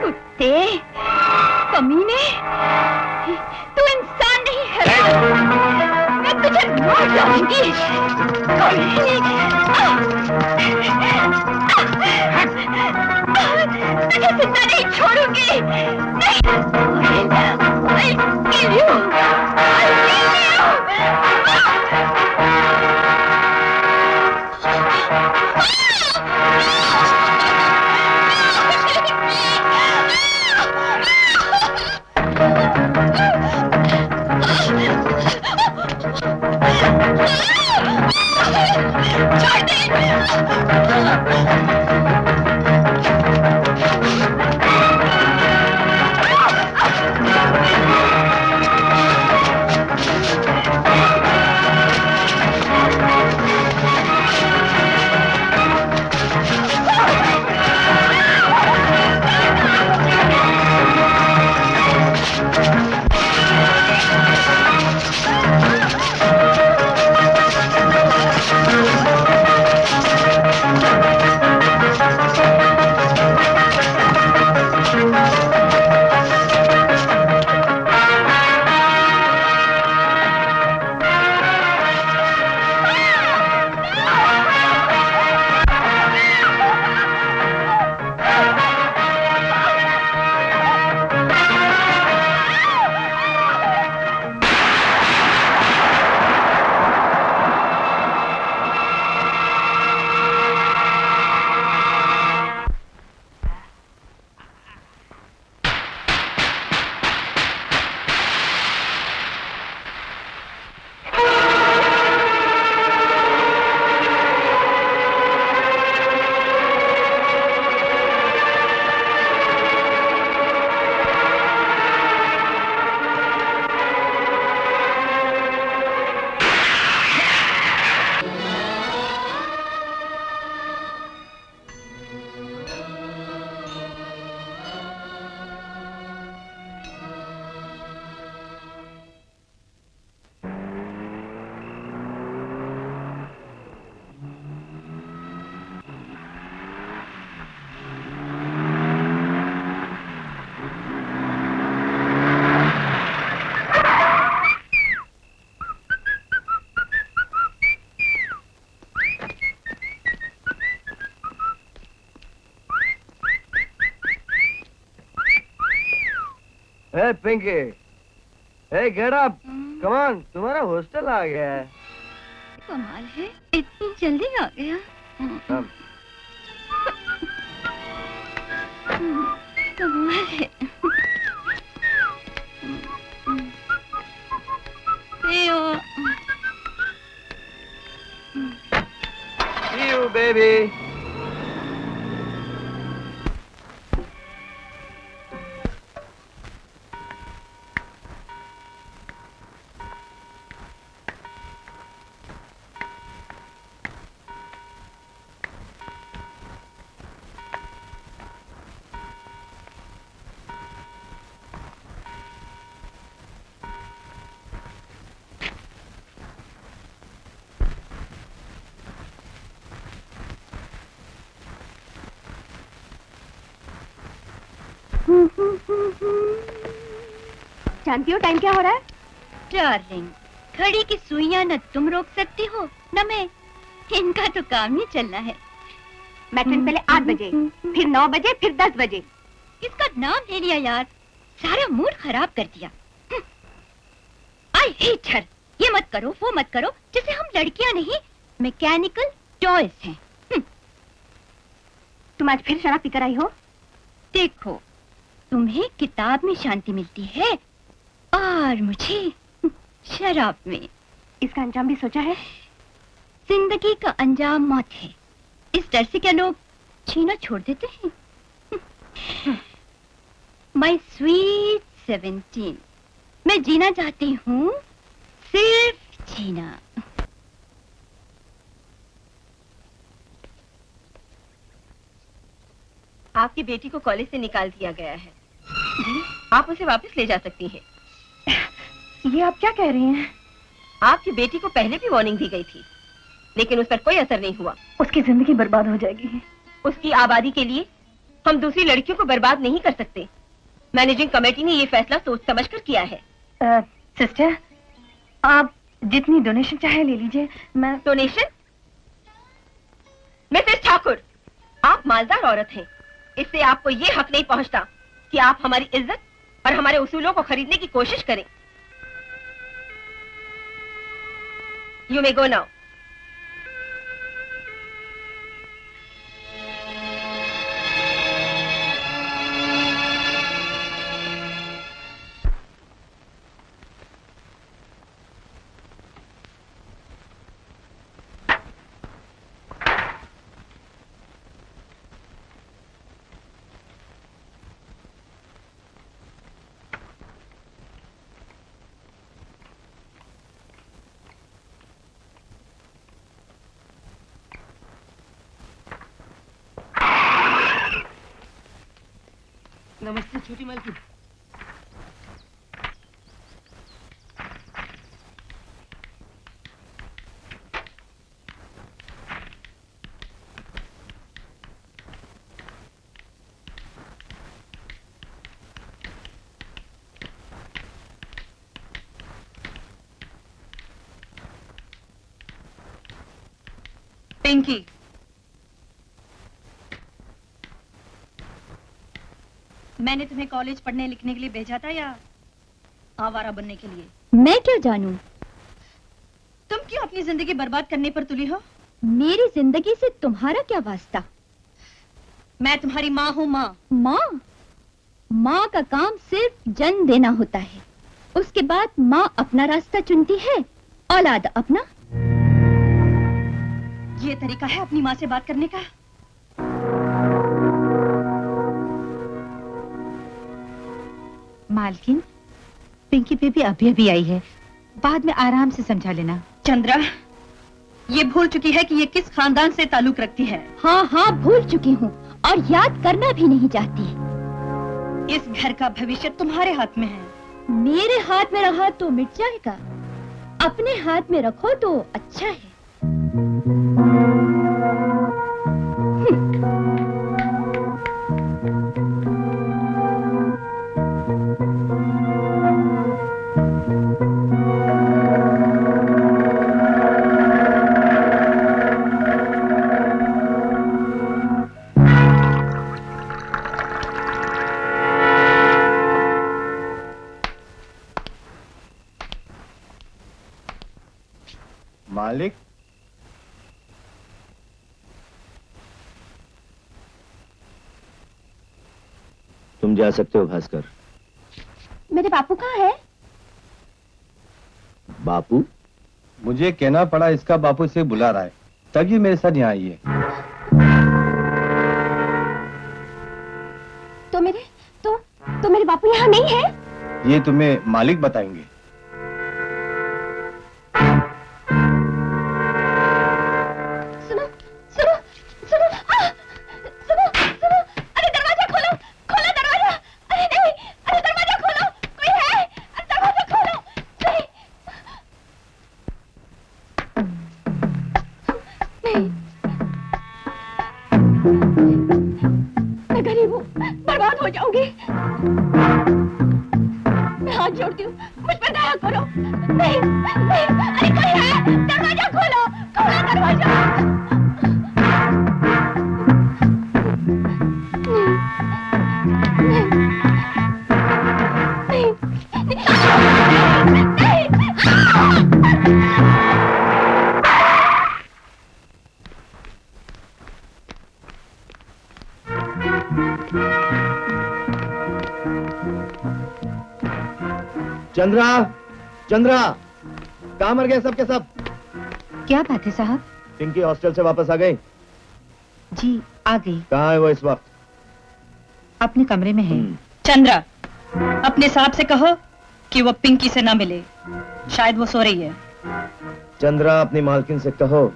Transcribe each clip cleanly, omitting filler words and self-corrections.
कुत्ते, कमीने, तू इंसान नहीं है। मैं तुझे मार डालूंगी। तुझे जिंदा नहीं छोड़ूंगी। नहीं, I'll kill you. I'll kill you. छोड़ दे। Hey, Pinky. Hey, get up. Come on, तुम्हारा हॉस्टल आ गया है। कमाल है, इतनी जल्दी आ गया। कमाल है। See you, baby. जानती हो टाइम क्या हो रहा है? डार्लिंग, घड़ी की सुइयां न तुम रोक सकती हो न मैं। इनका तो काम ही चलना है। मैट्रिन पहले 8 बजे, फिर 9 बजे, फिर 10 बजे। इसका नाम ले लिया यार, सारा मूड खराब कर दिया। I hate her. ये मत करो, वो मत करो, जैसे हम लड़कियां नहीं मैकेनिकल टॉयज हैं। तुम आज फिर शराब पीकर आई हो? देखो, तुम्हें किताब में शांति मिलती है और मुझे शराब में। इसका अंजाम भी सोचा है? जिंदगी का अंजाम मौत है। इस डर से क्या लोग जीना छोड़ देते हैं? My sweet 17, मैं जीना चाहती हूँ, सिर्फ जीना। आपकी बेटी को कॉलेज से निकाल दिया गया है। आप उसे वापस ले जा सकती हैं। ये आप क्या कह रही हैं? आपकी बेटी को पहले भी वार्निंग दी गई थी, लेकिन उस पर कोई असर नहीं हुआ। उसकी जिंदगी बर्बाद हो जाएगी। उसकी आबादी के लिए हम दूसरी लड़कियों को बर्बाद नहीं कर सकते। मैनेजिंग कमेटी ने ये फैसला सोच समझकर किया है। सिस्टर, आप जितनी डोनेशन चाहे ले लीजिए। मैं डोनेशन? मिसेस ठाकुर, आप मालदार औरत हैं, इससे आपको ये हक नहीं पहुंचता कि आप हमारी इज्जत और हमारे उसूलों को खरीदने की कोशिश करें। You may go now. नमस्ते छोटी मालकिन। पिंकी, मैंने तुम्हें कॉलेज पढ़ने लिखने के लिए भेजा था या आवारा बनने के लिए? मैं क्या जानूं? तुम क्यों अपनी जिंदगी बर्बाद करने पर तुली हो? मेरी जिंदगी से तुम्हारा क्या वास्ता? मैं तुम्हारी माँ हूँ। माँ माँ? माँ का काम सिर्फ जन्म देना होता है, उसके बाद माँ अपना रास्ता चुनती है, औलाद अपना। ये तरीका है अपनी माँ से बात करने का? मालकिन, पिंकी बेबी अभी अभी आई है, बाद में आराम से समझा लेना। चंद्रा, ये भूल चुकी है कि ये किस खानदान से ताल्लुक रखती है। हाँ हाँ, भूल चुकी हूँ और याद करना भी नहीं चाहती। इस घर का भविष्य तुम्हारे हाथ में है। मेरे हाथ में रहा तो मिट जाएगा, अपने हाथ में रखो तो अच्छा है। मालिक, तुम जा सकते हो भास्कर। मेरे बापू कहाँ है? बापू? मुझे कहना पड़ा इसका बापू इसे बुला रहा है, तभी मेरे साथ यहाँ आई है। तो मेरे बापू यहाँ नहीं है? ये तुम्हें मालिक बताएंगे। सुनो सुनो सुनो, सुनो सुनो, अरे दरवाजा खोलो, खोलो दरवाजा। अरे नहीं, अरे दरवाजा खोलो, कोई है? अरे दरवाजा खोलो। नहीं, मैं गरीब हूँ, बर्बाद हो जाऊंगी। मैं हाथ जोड़ती हूँ, मुझ पर दया करो। नहीं नहीं, अरे कोई है? दरवाजा खोलो, खोलो दरवाजा। चंद्रा, चंद्रा, कहाँ मर गए सब के सब? क्या बात है साहब? पिंकी हॉस्टल से वापस आ गई? जी आ गई। कहाँ है वो इस वक्त? अपने कमरे में है। चंद्रा, अपने साहब से कहो कि वो पिंकी से ना मिले, शायद वो सो रही है। चंद्रा, अपनी मालकिन से कहो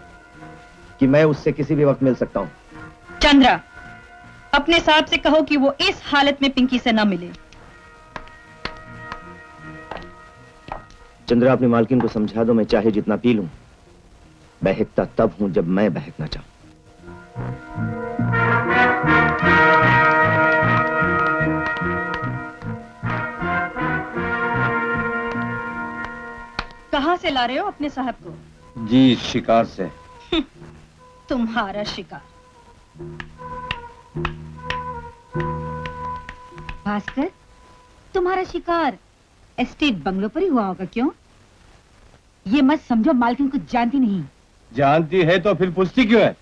कि मैं उससे किसी भी वक्त मिल सकता हूँ। चंद्रा, अपने साहब से कहो कि वो इस हालत में पिंकी से ना मिले। चंद्रा, अपनी मालकिन को समझा दो, मैं चाहे जितना पी लूं, बहकता तब हूं जब मैं बहकना चाहूं। कहाँ से ला रहे हो अपने साहब को? जी शिकार से। तुम्हारा शिकार। भास्कर, तुम्हारा शिकार एस्टेट बंगलो पर ही हुआ होगा, क्यों? ये मत समझो मालकिन कुछ जानती नहीं। जानती है तो फिर पूछती क्यों है?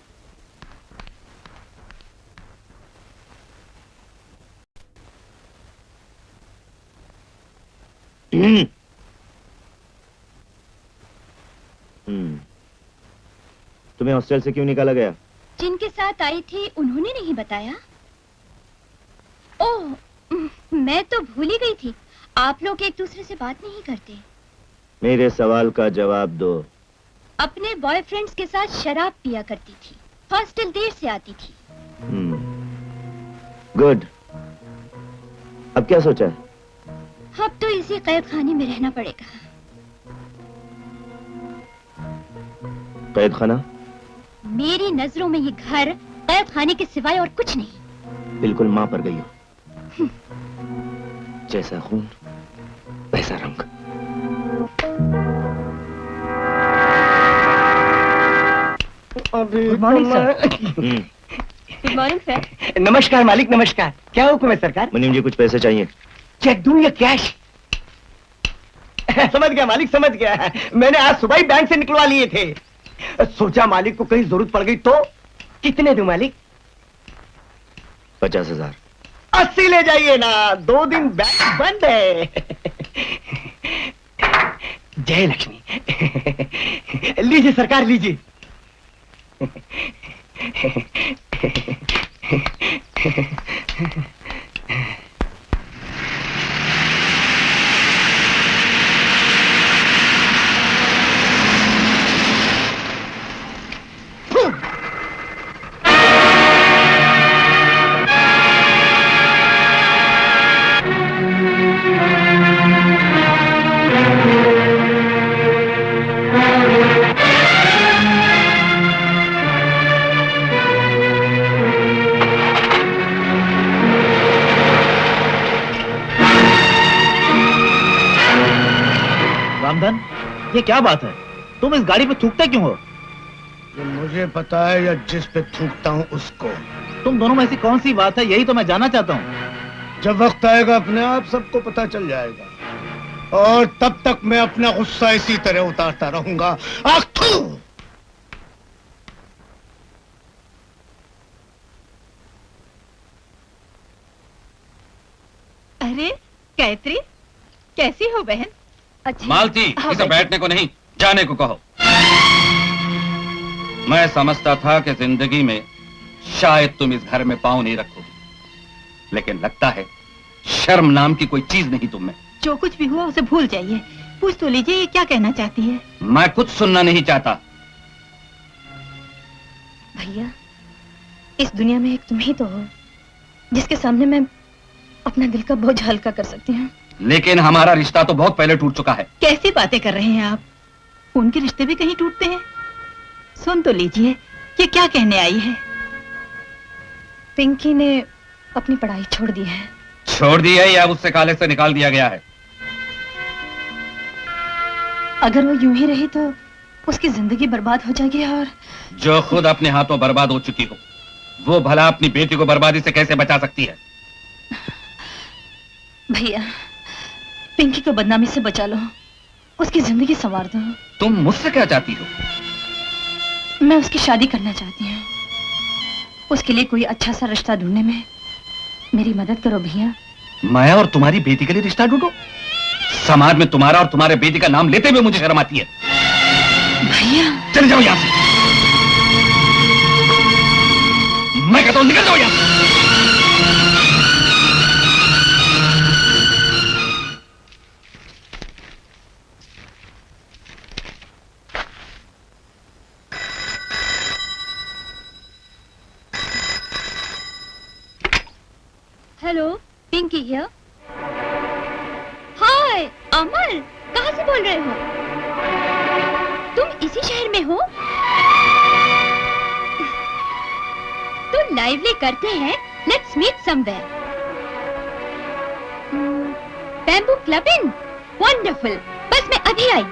तुम्हें हॉस्टल से क्यों निकाला गया? जिनके साथ आई थी उन्होंने नहीं बताया। ओह, मैं तो भूल ही गई थी, आप लोग एक दूसरे से बात नहीं करते। मेरे सवाल का जवाब दो। अपने बॉयफ्रेंड्स के साथ शराब पिया करती थी, हॉस्टल देर से आती थी। गुड। अब क्या सोचा है? अब तो इसी कैद खाने में रहना पड़ेगा। कैद खाना? मेरी नजरों में ये घर कैद खाने के सिवाय और कुछ नहीं। बिल्कुल मां पर गई हो। जैसा खून वैसा रंग। Good morning sir. Good morning sir. नमस्कार मालिक, नमस्कार। क्या हुक्म है सरकार? मुनीम जी कुछ पैसे चाहिए। चेक दूं या कैश? समझ गया मालिक, समझ गया। मैंने आज सुबह ही बैंक से निकलवा लिए थे। सोचा मालिक को कहीं जरूरत पड़ गई तो। कितने दूं मालिक? 50,000। 80 ले जाइए ना, 2 दिन बैंक बंद है। जय लक्ष्मी। लीजिए सरकार, लीजिए। रामधन, ये क्या बात है? तुम इस गाड़ी पे थूकते क्यों हो? ये मुझे पता है या जिस पे थूकता हूँ उसको? तुम दोनों में ऐसी कौन सी बात है, यही तो मैं जानना चाहता हूँ। जब वक्त आएगा अपने आप सबको पता चल जाएगा, और तब तक मैं अपना गुस्सा इसी तरह उतारता रहूंगा। अरे गायत्री, कैसी हो बहन? अच्छा मालती, इसे बैठने को नहीं, जाने को कहो। मैं समझता था कि जिंदगी में शायद तुम इस घर में पांव नहीं रखोगी, लेकिन लगता है शर्म नाम की कोई चीज नहीं तुम में। जो कुछ भी हुआ उसे भूल जाइए। पूछ तो लीजिए ये क्या कहना चाहती है। मैं कुछ सुनना नहीं चाहता। भैया, इस दुनिया में एक तुम ही तो हो जिसके सामने मैं अपना दिल का बोझ हल्का कर सकती हूँ। लेकिन हमारा रिश्ता तो बहुत पहले टूट चुका है। कैसी बातें कर रहे हैं आप? उनके रिश्ते भी कहीं टूटते हैं? सुन तो लीजिए ये क्या कहने आई है। पिंकी ने अपनी पढ़ाई छोड़ दी है। छोड़ दी है या उससे कॉलेज से निकाल दिया गया है? अगर वो यूं ही रही तो उसकी जिंदगी बर्बाद हो जाएगी। और जो खुद अपने हाथों बर्बाद हो चुकी हो, वो भला अपनी बेटी को बर्बादी से कैसे बचा सकती है? भैया, पिंकी को बदनामी से बचा लो, उसकी जिंदगी संवार दो। तुम मुझसे क्या चाहती हो? मैं उसकी शादी करना चाहती हूँ। उसके लिए कोई अच्छा सा रिश्ता ढूंढने में मेरी मदद करो भैया। मैं और तुम्हारी बेटी के लिए रिश्ता ढूंढो? समाज में तुम्हारा और तुम्हारे बेटी का नाम लेते हुए मुझे शर्म आती है। भैया चले जाओ यहां से। मैं कहता हूं निकल जाओ यहां से। Hello, Pinky here. Hi Amal, कहाँ से बोल रहे हो? तुम इसी शहर में हो? तो लाइवली करते हैं, let's meet somewhere. Bamboo club in? Wonderful, बस मैं अभी आई।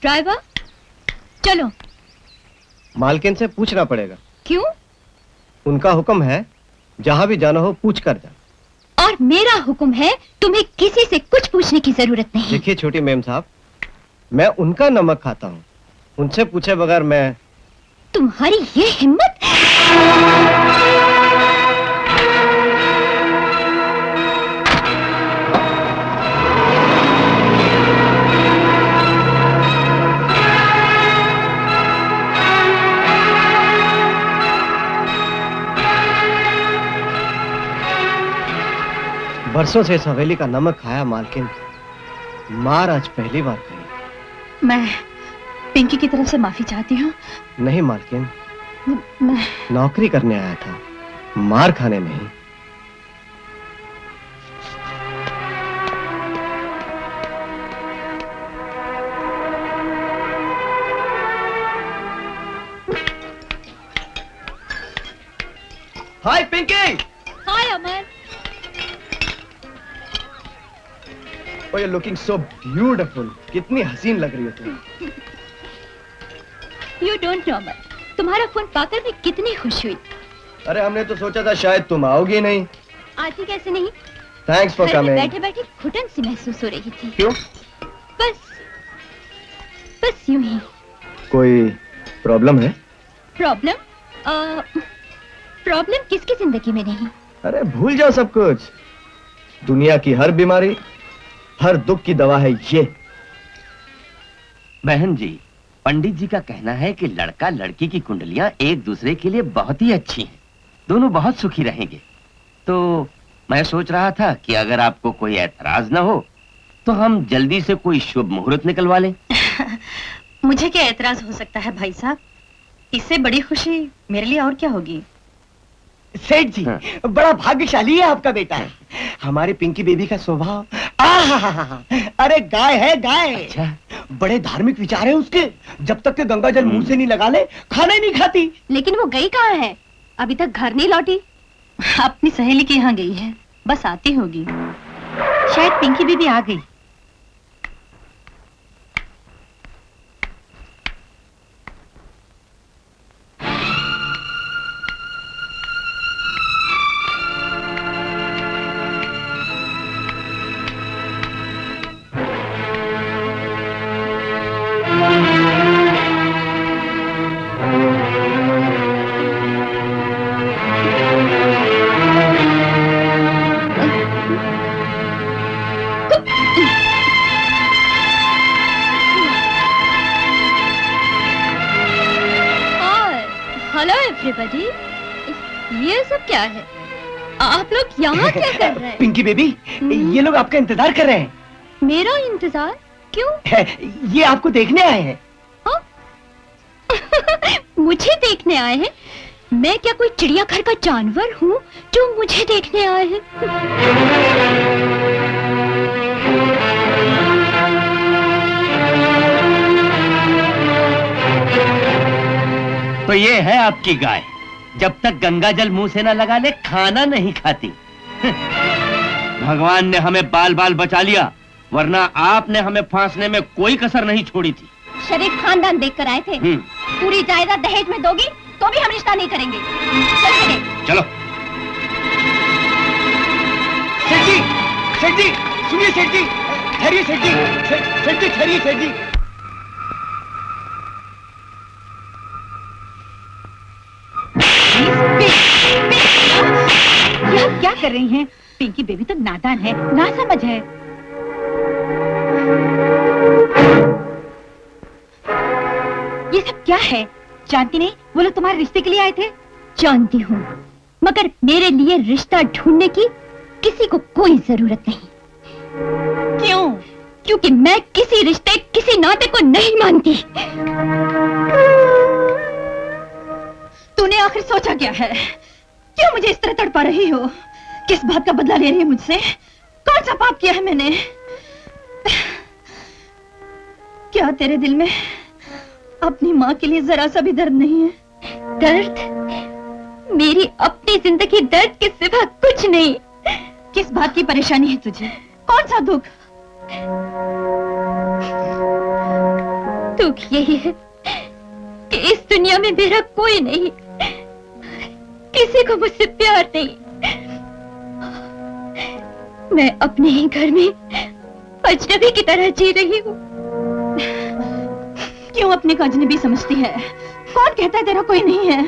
ड्राइवर चलो। मालकिन से पूछना पड़ेगा। क्यों? उनका हुक्म है, जहां भी जाना हो पूछ कर जा। और मेरा हुक्म है, तुम्हें किसी से कुछ पूछने की जरूरत नहीं। देखिए छोटी मेम साहब, मैं उनका नमक खाता हूँ, उनसे पूछे बगैर मैं। तुम्हारी ये हिम्मत! बरसों से इस हवेली का नमक खाया मालकिन, मार आज पहली बार खाई। मैं पिंकी की तरफ से माफी चाहती हूँ। नहीं मालकिन, मैं नौकरी करने आया था, मार खाने नहीं। हाय पिंकी। हाय अमर। Oh, you're looking so beautiful. कितनी हसीन लग रही हो तुम। You don't know अमर, तुम्हारा फोन पाकर मैं कितनी खुश हुई। अरे हमने तो सोचा था शायद तुम आओगी नहीं। आती कैसे नहीं? Thanks for coming. बैठे बैठे घुटन सी महसूस हो रही थी। क्यों? बस यूं ही। कोई प्रॉब्लम है? प्रॉब्लम किसकी जिंदगी में नहीं? अरे भूल जाओ सब कुछ। दुनिया की हर बीमारी, हर दुख की दवा है ये। बहन जी, पंडित जी का कहना है कि लड़का लड़की की कुंडलियां एक दूसरे के लिए बहुत ही अच्छी हैं, दोनों बहुत सुखी रहेंगे। तो मैं सोच रहा था कि अगर आपको कोई एतराज ना हो तो हम जल्दी से कोई शुभ मुहूर्त निकलवा लें। मुझे क्या एतराज हो सकता है भाई साहब, इससे बड़ी खुशी मेरे लिए और क्या होगी। सेठ जी, बड़ा भाग्यशाली है आपका बेटा। हमारी पिंकी बेबी का स्वभाव, अरे गाय है गाय। अच्छा। बड़े धार्मिक विचार है उसके। जब तक के गंगा जल मुंह से नहीं लगा ले, खाना ही नहीं खाती। लेकिन वो गई कहाँ है? अभी तक घर नहीं लौटी। अपनी सहेली के यहाँ गई है, बस आती होगी। शायद पिंकी बेबी आ गई। हेलो एवरीबॉडी, ये सब क्या है? आप लोग यहाँ क्या कर रहे हैं? पिंकी बेबी, ये लोग आपका इंतजार कर रहे हैं। मेरा इंतजार? क्यों? ये आपको देखने आए हैं। मुझे देखने आए हैं? मैं क्या कोई चिड़ियाघर का जानवर हूँ जो मुझे देखने आए हैं? तो ये है आपकी गाय, जब तक गंगा जल मुंह से न लगा ले खाना नहीं खाती। भगवान ने हमें बाल बाल बचा लिया, वरना आपने हमें फांसने में कोई कसर नहीं छोड़ी थी। शरीफ खानदान देखकर आए थे। पूरी जायदाद दहेज में दोगी तो भी हम रिश्ता नहीं करेंगे। चलो। सेठ जी, सुनिए सेठ जी, ठहरिए सेठ जी, सेठ जी ठहरिए सेठ जी। ये क्या कर रही हैं? पिंकी बेबी तो नादान है, ना समझ है। ये सब क्या है? जानती नहीं वो लोग तुम्हारे रिश्ते के लिए आए थे? जानती हूँ, मगर मेरे लिए रिश्ता ढूंढने की किसी को कोई जरूरत नहीं। क्यों? क्योंकि मैं किसी रिश्ते, किसी नाते को नहीं मानती। तूने आखिर सोचा क्या है? क्यों मुझे इस तरह तड़पा रही हो? किस बात का बदला ले रही है मुझसे? कौन सा पाप किया है मैंने? क्या तेरे दिल में अपनी माँ के लिए जरा सा भी दर्द नहीं है? दर्द? मेरी अपनी जिंदगी दर्द के सिवा कुछ नहीं। किस बात की परेशानी है तुझे? कौन सा दुख? दुख यही है कि इस दुनिया में मेरा कोई नहीं, किसी को मुझसे प्यार नहीं। मैं अपने ही घर में अजनबी की तरह जी रही हूँ। क्यों अपने को अजनबी समझती है? कौन कहता है तेरा कोई नहीं है?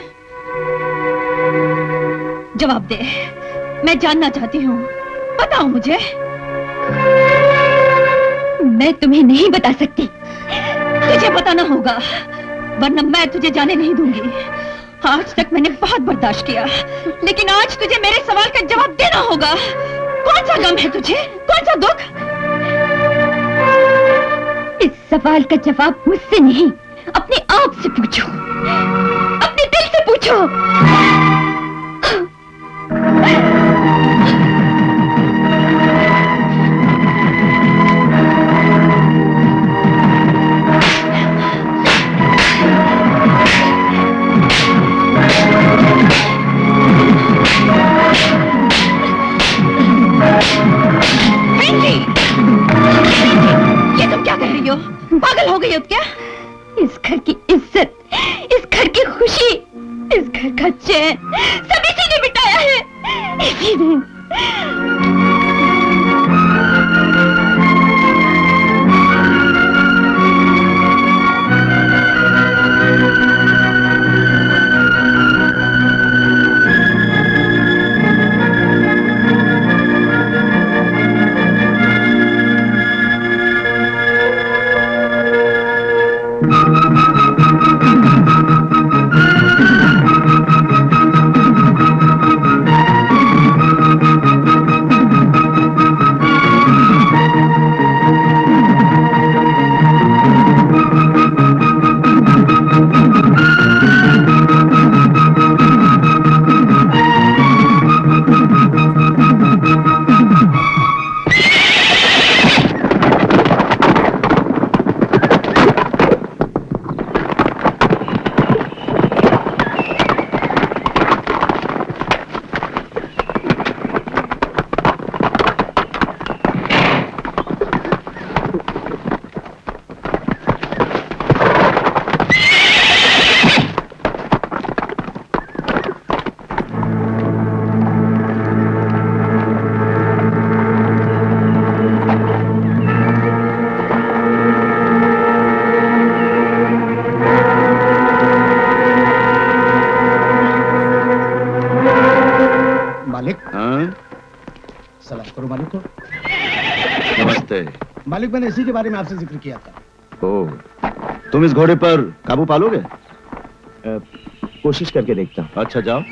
जवाब दे, मैं जानना चाहती हूँ, बताओ मुझे। मैं तुम्हें नहीं बता सकती। तुझे बताना होगा, वरना मैं तुझे जाने नहीं दूंगी। आज तक मैंने बहुत बर्दाश्त किया, लेकिन आज तुझे मेरे सवाल का जवाब देना होगा। कौन सा गम है तुझे? कौन सा दुख? इस सवाल का जवाब मुझसे नहीं, अपने आप से पूछो, अपने दिल से पूछो। ये तुम क्या कह रही हो? पागल हो गई हो क्या? इस घर की इज्जत, इस घर की खुशी, इस घर का चैन सब इसी ने बिताया है, इसी ने। मालिक, मैंने इसी के बारे में आपसे जिक्र किया था। ओह, तुम इस घोड़े पर काबू पालोगे? कोशिश करके देखता हूँ। अच्छा, जाओ।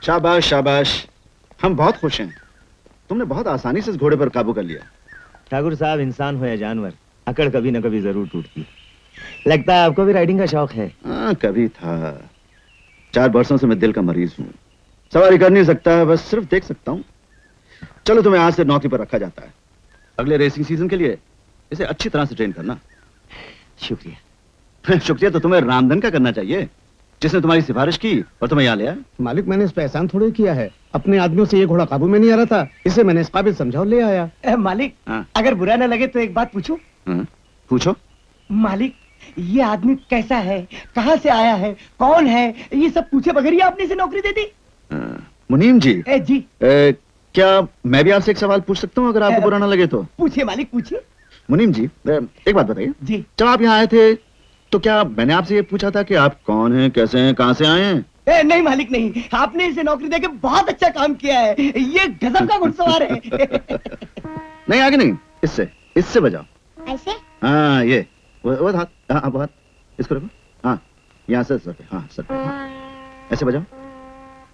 शाबाश शाबाश, हम बहुत खुश हैं। तुमने बहुत आसानी से इस घोड़े पर काबू कर लिया। ठाकुर साहब, इंसान हो या जानवर, अकड़ कभी न कभी जरूर टूटती है। लगता है आपको भी राइडिंग का शौक है। हाँ, कभी था। 4 बरसों से मैं दिल का मरीज हूँ। सवारी कर नहीं सकता, बस सिर्फ देख सकता हूँ। चलो, तुम्हें आज से नौकरी पर रखा जाता है। अगले रेसिंग सीजन के लिए इसे अच्छी तरह से ट्रेन करना। शुक्रिया। शुक्रिया तो तुम्हें रामधन का करना चाहिए, जिसने तुम्हारी सिफारिश की और तुम्हें यहाँ लिया। मालिक, मैंने इस पे एहसान थोड़ी किया है। अपने आदमियों से ये घोड़ा काबू में नहीं आ रहा था, इसे मैंने इस काबिल समझा और ले आया। मालिक, हाँ। अगर बुरा न लगे तो एक बात पूछूं? पूछो। मालिक, ये आदमी कैसा है, कहाँ से आया है, कौन है, ये सब पूछे बगैर ही आपने इसे नौकरी दे दी? मुनीम जी। जी। क्या मैं भी आपसे एक सवाल पूछ सकता हूँ, अगर आपको बुरा ना लगे तो? पूछिए मालिक, पूछिए। मुनीम जी, एक बात बताइए जी। जब आप यहाँ आए थे तो क्या मैंने आपसे ये पूछा था कि आप कौन हैं, कैसे हैं, कहाँ से आए हैं? नहीं मालिक नहीं, आपने इसे नौकरी देके बहुत अच्छा काम किया है। ये गजब का घुड़सवार है। नहीं, आगे नहीं, इससे बजाओ। ऐसे? हाँ, ये वो हाथ, हाँ वो हाथ, इसको रखो। हाँ, यहाँ से सर पे, हाँ सर पे, हाँ। ऐसे बजाओ।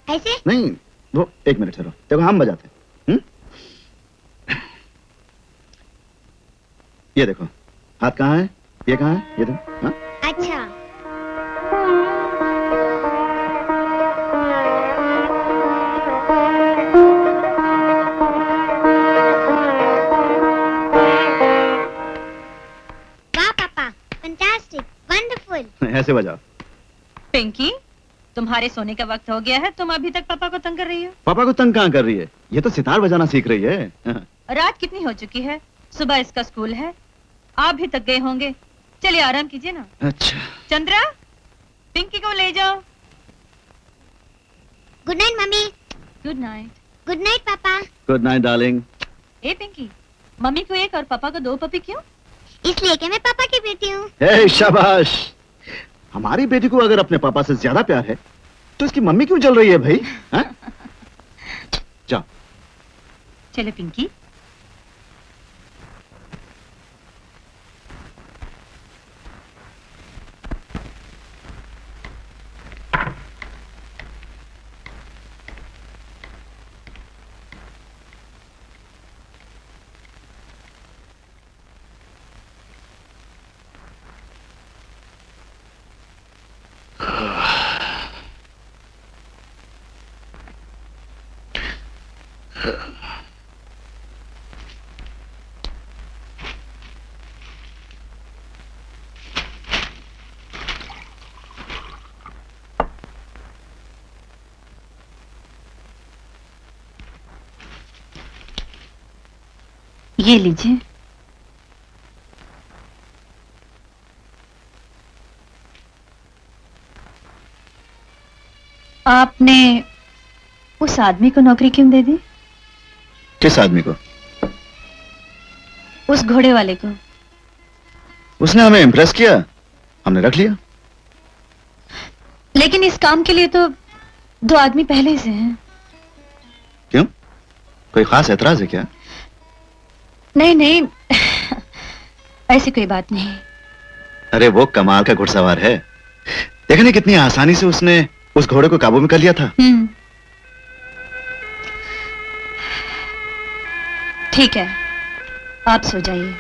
ऐसे? नहीं, वो 1 मिनट ठहरो, देखो हम बजाते हैं। ये देखो, हाथ कहाँ है, ये कहाँ है, ये देखो। हाँ? अच्छा। वाह पापा, फैंटास्टिक, वंडरफुल। ऐसे बजाओ। पिंकी, तुम्हारे सोने का वक्त हो गया है, तुम अभी तक पापा को तंग कर रही हो। पापा को तंग कहाँ कर रही है, ये तो सितार बजाना सीख रही है। रात कितनी हो चुकी है, सुबह इसका स्कूल है, आप भी थक गए होंगे, चलिए आराम कीजिए ना। अच्छा। चंद्रा, पिंकी को ले जाओ। Good night mummy. Good night. Good night papa. Good night darling. ए पिंकी, मम्मी को 1 और पापा को 2 पपी क्यों? इसलिए कि मैं पापा की बेटी हूँ। हे शाबाश, हमारी बेटी को अगर अपने पापा से ज्यादा प्यार है तो इसकी मम्मी क्यों जल रही है भाई? जाओ। चलो पिंकी। ये लीजिए। आपने उस आदमी को नौकरी क्यों दे दी? किस आदमी को? उस घोड़े वाले को। उसने हमें इम्प्रेस किया, हमने रख लिया। लेकिन इस काम के लिए तो 2 आदमी पहले से हैं। क्यों, कोई खास एतराज है क्या? नहीं नहीं, ऐसी कोई बात नहीं। अरे वो कमाल का घुड़सवार है, देखने कितनी आसानी से उसने उस घोड़े को काबू में कर लिया था। ठीक है, आप सो जाइए।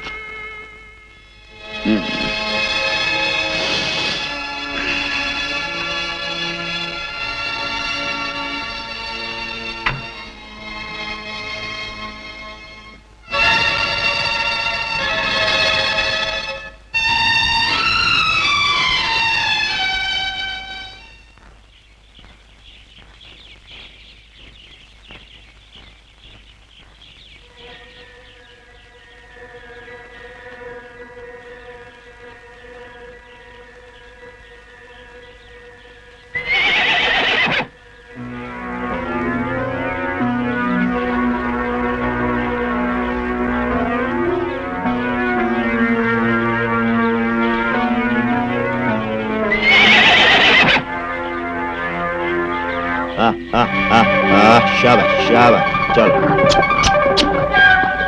शाबाश शाबाश। चलो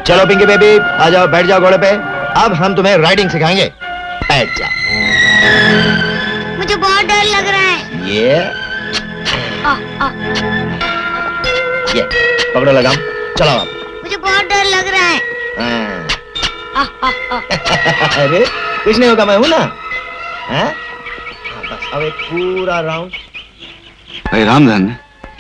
चलो पिंकी बेबी, आ जाओ, बैठ जाओ घोड़े पे। अब हम तुम्हें राइडिंग सिखाएंगे, बैठ जाओ। मुझे बहुत डर लग रहा है। ये आ, आ। ये पकड़ो लगाम, चलाओ आप। मुझे बहुत डर लग रहा है। अरे कुछ नहीं होगा, मैं हूं ना। हाँ? बस अब एक पूरा राउंड। भाई रामधन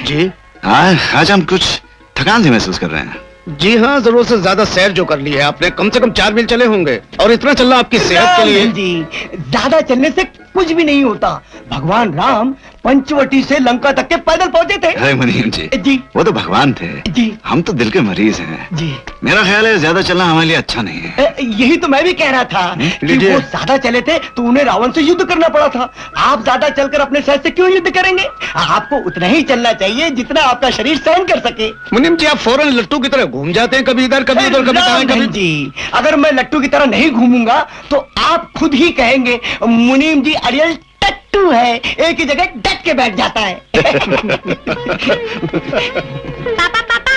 जी आज हम कुछ थकान सी महसूस कर रहे हैं। जी हाँ, जरूरत से ज्यादा सैर जो कर ली है आपने, कम से कम 4 मील चले होंगे, और इतना चलना आपकी सेहत के लिए। जी ज्यादा चलने से कुछ भी नहीं होता। भगवान राम पंचवटी से लंका तक के पैदल पहुंचे थे। अरे मुनीम जी वो तो भगवान थे जी, हम तो दिल के मरीज हैं जी। मेरा ख्याल है ज्यादा चलना हमारे लिए अच्छा नहीं है। यही तो मैं भी कह रहा था कि वो ज्यादा चले थे तो उन्हें रावण से युद्ध करना पड़ा था। आप ज्यादा चलकर अपने शहर से क्यों युद्ध करेंगे? आपको उतना ही चलना चाहिए जितना आपका शरीर सहन कर सके। मुनीम जी, आप फौरन लट्टू की तरह घूम जाते हैं, कभी इधर कभी उधर, कभी दाएं कभी। जी अगर मैं लट्टू की तरह नहीं घूमूंगा तो आप खुद ही कहेंगे मुनीम जी अड़ियल टट्टू है, एक ही जगह डट के बैठ जाता है। पापा पापा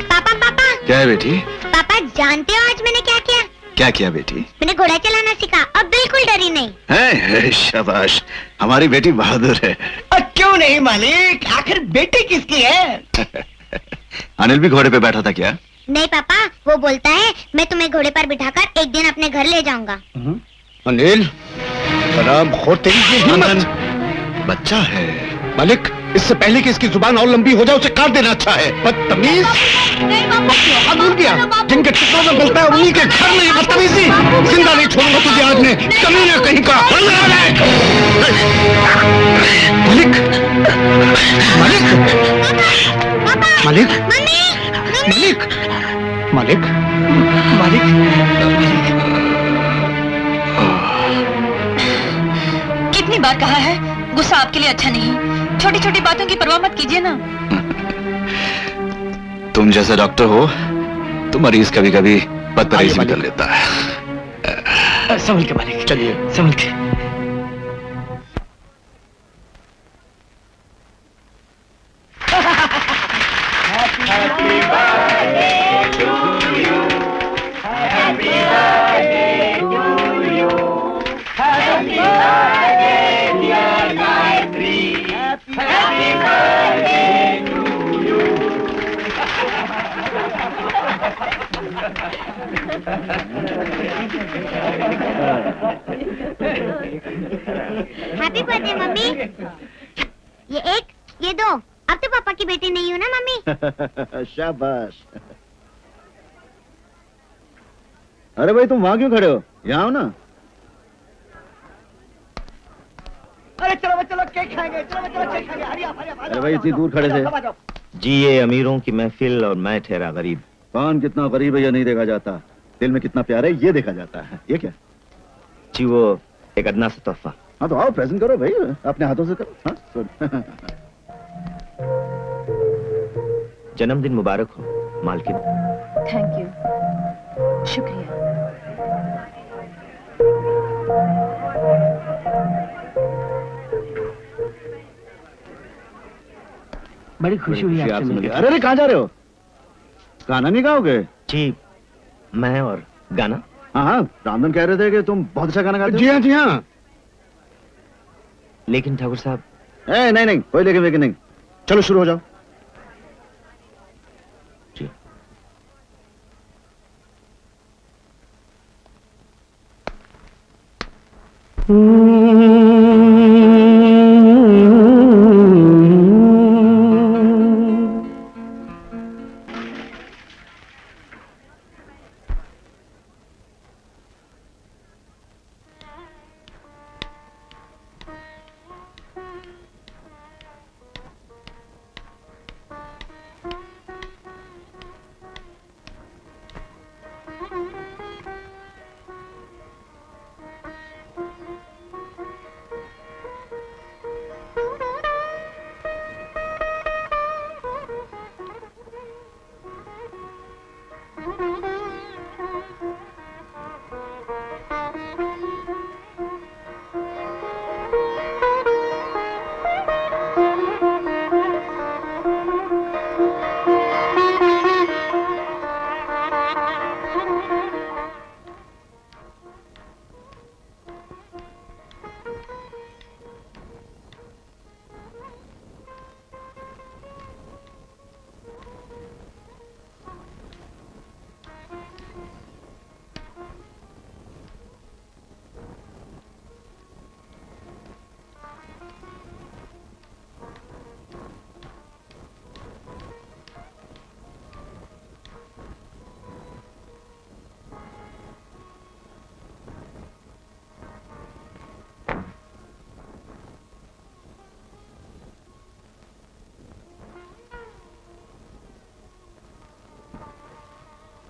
पापा पापा क्या है बेटी? पापा जानते हो आज मैंने क्या किया? क्या किया बेटी? मैंने घोड़ा चलाना सीखा, अब बिल्कुल डरी नहीं। है शाबाश, हमारी बेटी बहादुर है। क्यों नहीं मालिक, आखिर बेटी किसकी है? अनिल भी घोड़े पे बैठा था क्या? नहीं पापा, वो बोलता है मैं तुम्हें घोड़े पर बिठाकर एक दिन अपने घर ले जाऊंगा। अनिल शराब खोर, तेरी ये हिम्मत! बच्चा है मालिक, इससे पहले कि इसकी जुबान और लंबी हो जाए उसे काट देना अच्छा है। बदतमीज! भूल गया, जिनके टुकड़ों में बोलता है उन्हीं के घर में बदतमीजी। जिंदा नहीं छोड़ूंगा तुझे आज मैं, कमीने कहीं का। मालिक मालिक मालिक मालिक मालिक मालिक कितनी बार कहा है गुस्सा आपके लिए अच्छा नहीं। छोटी छोटी बातों की परवाह मत कीजिए ना। तुम जैसा डॉक्टर हो तो मरीज कभी कभी बदतमीजी भी कर लेता है। संभल के मालिक, चलिए संभल के। Happy birthday mummy. ये एक, ये दो। अब तो पापा की बेटी नहीं हो ना मम्मी? शाबाश। अरे भाई तुम वहां क्यों खड़े हो? यहाँ आओ ना। अरे चलो चलो केक खाएंगे, चलो केक खाएंगे। हरी आप, अरे भाई इतनी दूर खड़े थे। जी ये अमीरों की महफिल और मैं ठहरा गरीब। कौन कितना गरीब है या नहीं देखा जाता, दिल में कितना प्यार है ये देखा जाता है। ये क्या? जी वो एक अदना सा तोहफा। हाँ तो आओ प्रेजेंट करो भाई, अपने हाथों से करो। हाँ जन्मदिन मुबारक हो मालकिन। थैंक यू, शुक्रिया। बड़ी खुशी हुई आपसे मिलकर। अरे अरे कहाँ जा रहे हो? गाना नहीं गाओगे? जी मैं और गाना। हाँ हाँ, रामधन कह रहे थे कि तुम बहुत अच्छा गाना गाते हो। जी हाँ जी हाँ। लेकिन ठाकुर साहब। नहीं नहीं, कोई लेकिन नहीं, चलो शुरू हो जाओ। जी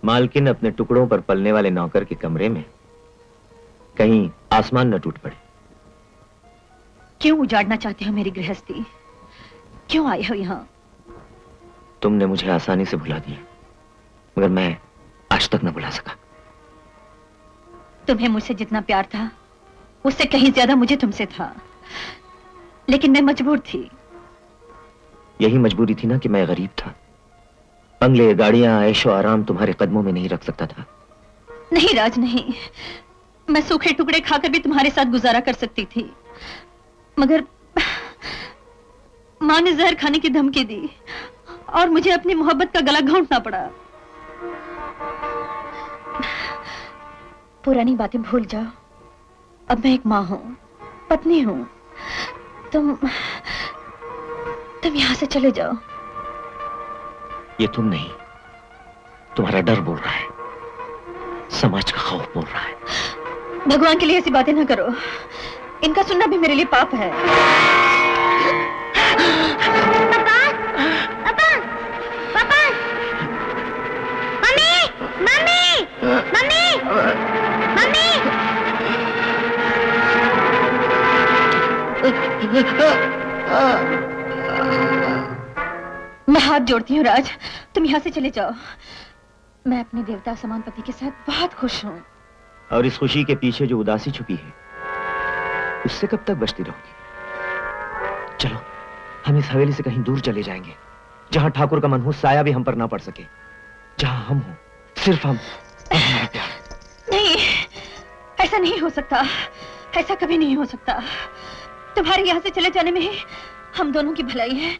मालकिन अपने टुकड़ों पर पलने वाले नौकर के कमरे में कहीं आसमान न टूट पड़े। क्यों उजाड़ना चाहते हो मेरी गृहस्थी? क्यों आए हो यहाँ? तुमने मुझे आसानी से भुला दिया, मगर मैं आज तक न भुला सका। तुम्हें मुझसे जितना प्यार था उससे कहीं ज्यादा मुझे तुमसे था, लेकिन मैं मजबूर थी। यही मजबूरी थी ना कि मैं गरीब था। बंगले, गाड़ियां, ऐशो आराम तुम्हारे कदमों में नहीं रख सकता था। नहीं राज, नहीं। मैं सूखे टुकड़े खाकर भी तुम्हारे साथ गुजारा कर सकती थी, मगर माँ ने जहर खाने की धमकी दी और मुझे अपनी मोहब्बत का गला घोंटना पड़ा। पुरानी बातें भूल जाओ। अब मैं एक माँ हूँ, पत्नी हूँ। तुम यहाँ से चले जाओ। ये तुम नहीं, तुम्हारा डर बोल रहा है, समाज का खौफ बोल रहा है। भगवान के लिए ऐसी बातें ना करो, इनका सुनना भी मेरे लिए पाप है। पापा, पापा, पापा, मम्मी, मम्मी, मम्मी, मम्मी। मैं हाथ जोड़ती हूँ राज, तुम यहाँ से चले जाओ। मैं अपने देवता समान पति के साथ बहुत खुश हूँ। और इस खुशी के पीछे जो उदासी छुपी है, उससे कब तक बचती रहोगी? चलो, हम इस हवेली से कहीं दूर चले जाएंगे, जहां ठाकुर का मनहूस साया भी हम पर ना पड़ सके, जहां हम हो, सिर्फ हम और हमारा प्यार। नहीं, ऐसा नहीं हो सकता, ऐसा कभी नहीं हो सकता। तुम्हारे यहाँ से चले जाने में ही हम दोनों की भलाई है।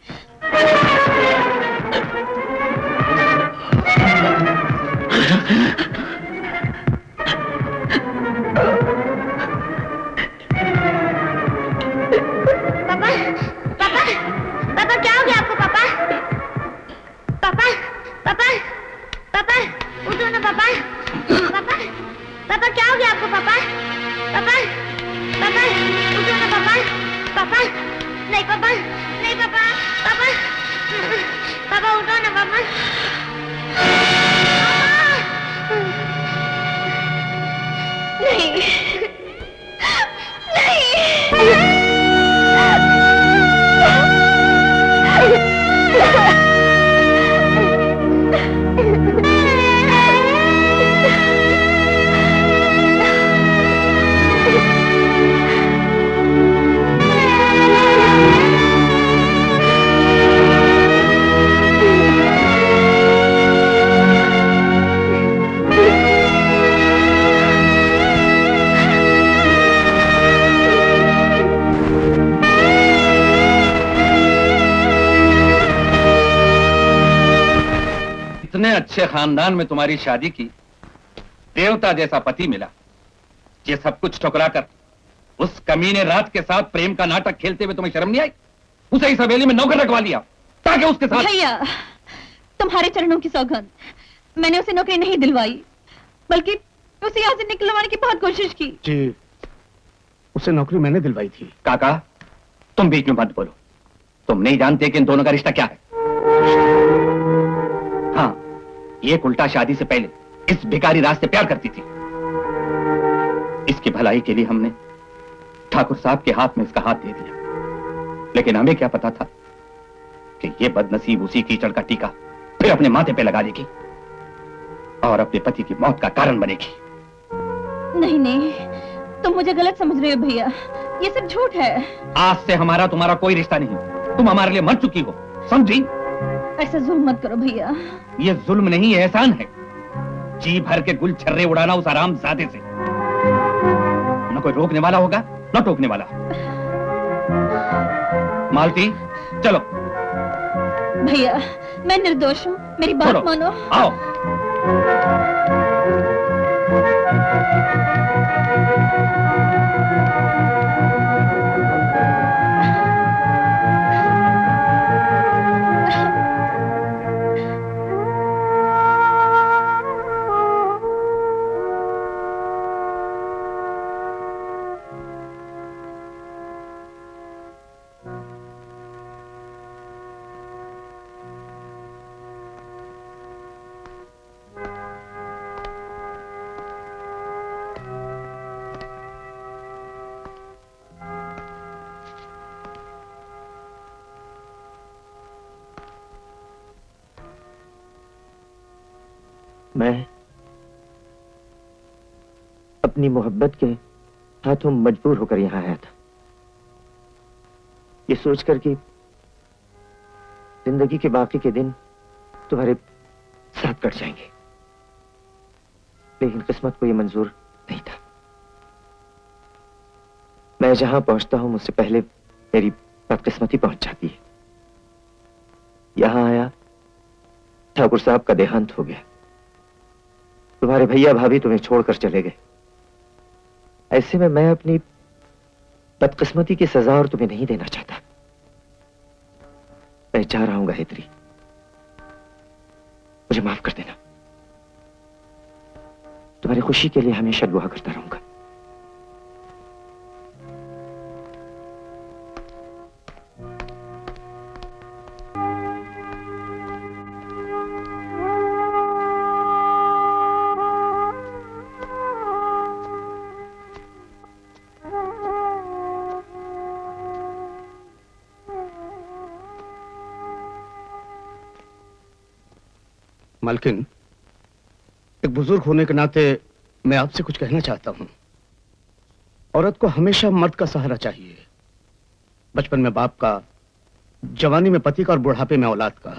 पापा, पापा, पापा क्या हो गया आपको? पापा, पापा, पापा, पापा, उठो ना पापा, पापा, पापा क्या हो गया आपको? पापा, पापा, पापा, उठो ना पापा, पापा, नहीं पापा, नहीं पापा, पापा, पापा उठो ना पापा, नहीं, नहीं। इतने अच्छे खानदान में तुम्हारी शादी की, देवता जैसा पति मिला, ये सब कुछ ठुकराकर उस कमीने रात के साथ प्रेम का नाटक खेलते हुए तुम्हें शर्म नहीं आई? उसे इस हवेली में नौकर रखवा लिया ताकि उसके साथ। भैया, तुम्हारे चरणों की सौगंध, मैंने उसे नौकरी नहीं दिलवाई, बल्कि उसे यहाँ से निकलवाने की बहुत कोशिश की। जी, उसे नौकरी मैंने दिलवाई थी। काका, तुम बीच में मत बोलो। तुम नहीं जानते कि इन दोनों का रिश्ता क्या है। हाँ, ये उल्टा शादी से पहले इस भिखारी राज से प्यार करती थी। इसकी भलाई के लिए हमने ठाकुर साहब के हाथ में इसका हाथ दे दिया, लेकिन हमें क्या पता था कि ये बदनसीब उसी कीचड़ का टीका फिर अपने माथे पे लगा लेगी और अपने पति की मौत का कारण बनेगी। नहीं नहीं, तुम मुझे गलत समझ रहे हो भैया, ये सब झूठ है। आज से हमारा तुम्हारा कोई रिश्ता नहीं, तुम हमारे लिए मर चुकी हो, समझी? ऐसा जुल्म मत करो भैया। ये जुल्म नहीं, ये एहसान है। जी भर के गुल छर्रे उड़ाना उस आरामजादे से, न कोई रोकने वाला होगा न टोकने वाला। मालती, चलो। भैया, मैं निर्दोष हूँ, मेरी बात मानो। आओ। मैं अपनी मोहब्बत के हाथों मजबूर होकर यहां आया था, ये सोचकर कि जिंदगी के बाकी के दिन तुम्हारे साथ कट जाएंगे, लेकिन किस्मत को यह मंजूर नहीं था। मैं जहां पहुंचता हूं मुझसे पहले मेरी बदकिस्मती पहुंच जाती है। यहां आया, ठाकुर साहब का देहांत हो गया, तुम्हारे भैया भाभी तुम्हें छोड़कर चले गए। ऐसे में मैं अपनी बदकिस्मती की सजा और तुम्हें नहीं देना चाहता। मैं जा रहा हूं गायत्री, मुझे माफ कर देना। तुम्हारी खुशी के लिए हमेशा दुआ करता रहूंगा। मालकिन, एक बुजुर्ग होने के नाते मैं आपसे कुछ कहना चाहता हूं। औरत को हमेशा मर्द का सहारा चाहिए। बचपन में बाप का, जवानी में पति का और बुढ़ापे में औलाद का।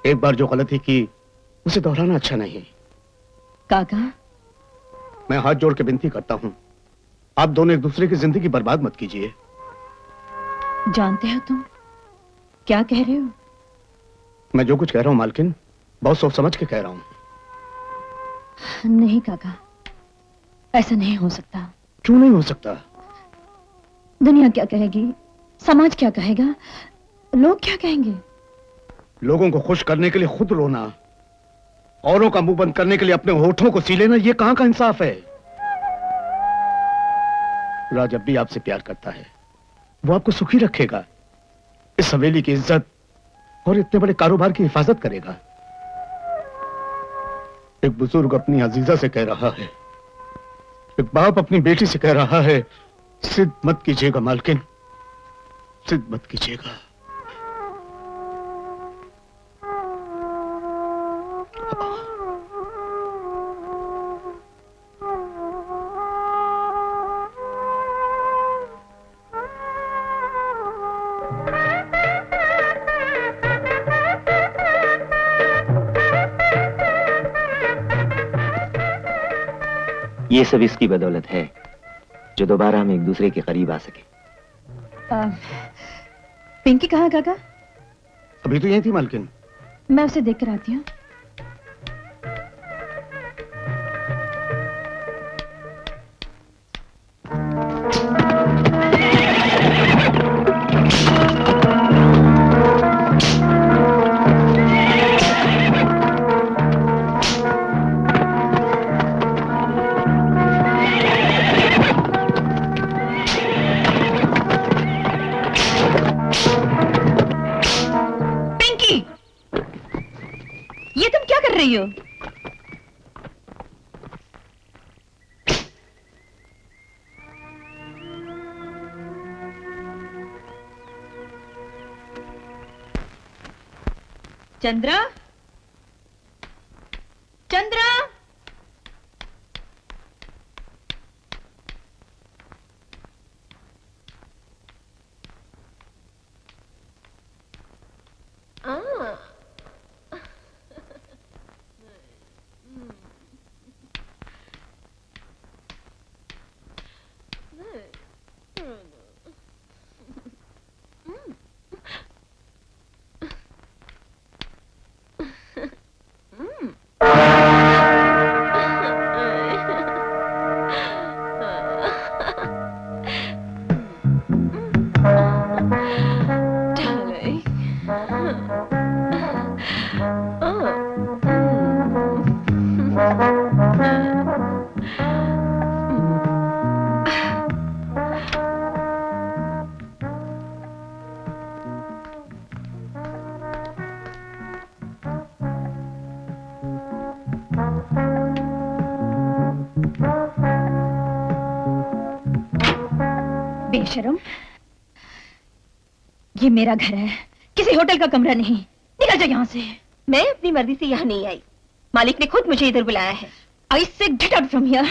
एक बार जो गलती की उसे दोहराना अच्छा नहीं। काका, मैं हाथ जोड़ के विनती करता हूं, आप दोनों एक दूसरे की जिंदगी बर्बाद मत कीजिए। जानते हो तुम क्या कह रहे हो? मैं जो कुछ कह रहा हूं मालकिन, बहुत सोच समझ के कह रहा हूं। नहीं काका, ऐसा नहीं हो सकता। क्यों नहीं हो सकता? दुनिया क्या कहेगी, समाज क्या कहेगा, लोग क्या कहेंगे? लोगों को खुश करने के लिए खुद रोना, औरों का मुंह बंद करने के लिए अपने होठों को सी लेना, ये कहां का इंसाफ है? राज जब भी आपसे प्यार करता है, वो आपको सुखी रखेगा, इस हवेली की इज्जत और इतने बड़े कारोबार की हिफाजत करेगा। एक बुजुर्ग अपनी अजीजा से कह रहा है, एक बाप अपनी बेटी से कह रहा है, जिद मत कीजिएगा मालकिन, जिद मत कीजिएगा। ये सब इसकी बदौलत है जो दोबारा हम एक दूसरे के करीब आ सके। पिंकी कहाँ है काका? अभी तो यही थी मालकिन। मैं उसे देख कर आती हूँ। चंद्रा, चंद्रा, बेशरम, ये मेरा घर है, किसी होटल का कमरा नहीं। निकल जा यहाँ से। मैं अपनी मर्जी से यहाँ नहीं आई, मालिक ने खुद मुझे इधर बुलाया है। I say get out from here.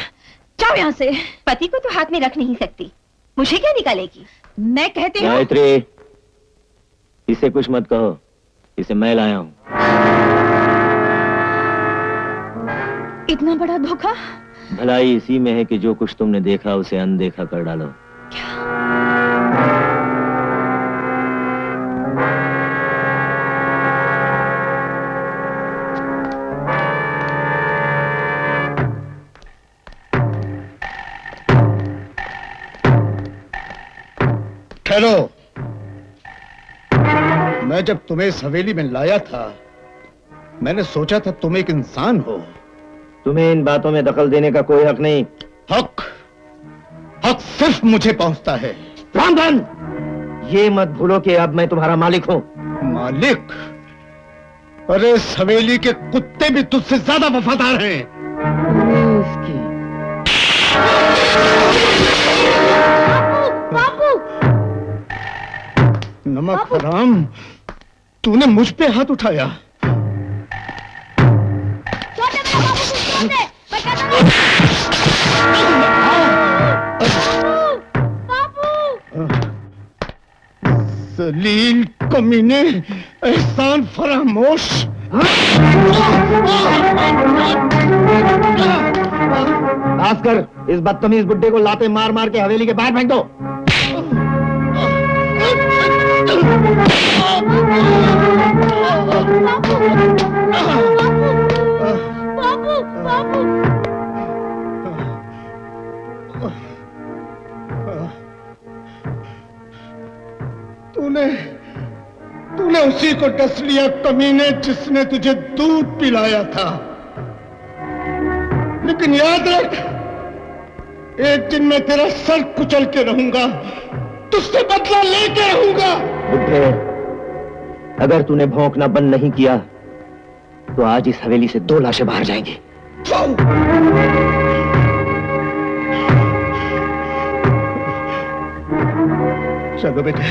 जाओ यहाँ से। पति को तो हाथ में रख नहीं सकती, मुझे क्या निकालेगी? मैं कहती हूँ। गायत्री, इसे कुछ मत कहो, इसे मैं लाया हूँ। इतना बड़ा धोखा? भलाई इसी में है कि जो कुछ तुमने देखा उसे अनदेखा कर डालो। ठहरो, मैं जब तुम्हें इस हवेली में लाया था, मैंने सोचा था तुम एक इंसान हो। तुम्हें इन बातों में दखल देने का कोई हक नहीं। हक सिर्फ मुझे पहुंचता है। रामधन, ये मत भूलो कि अब मैं तुम्हारा मालिक हूं। मालिक? अरे इस हवेली के कुत्ते भी तुझसे ज्यादा वफादार हैं। बापू, नमक हराम, तूने मुझ पे हाथ उठाया। जलील कमीने, एहसान फरामोश। भास्कर, इस बदतमीज बुड्ढे को लाते मार मार के हवेली के बाहर फेंक दो। तूने उसी को डस लिया कमीने, जिसने तुझे दूध पिलाया था। लेकिन याद रख, एक दिन मैं तेरा सर कुचल के रहूंगा, तुझसे बदला लेके रहूंगा। बुड्ढे, अगर तूने भौंकना बंद नहीं किया तो आज इस हवेली से 2 लाशें बाहर जाएंगी। चलो बेटे।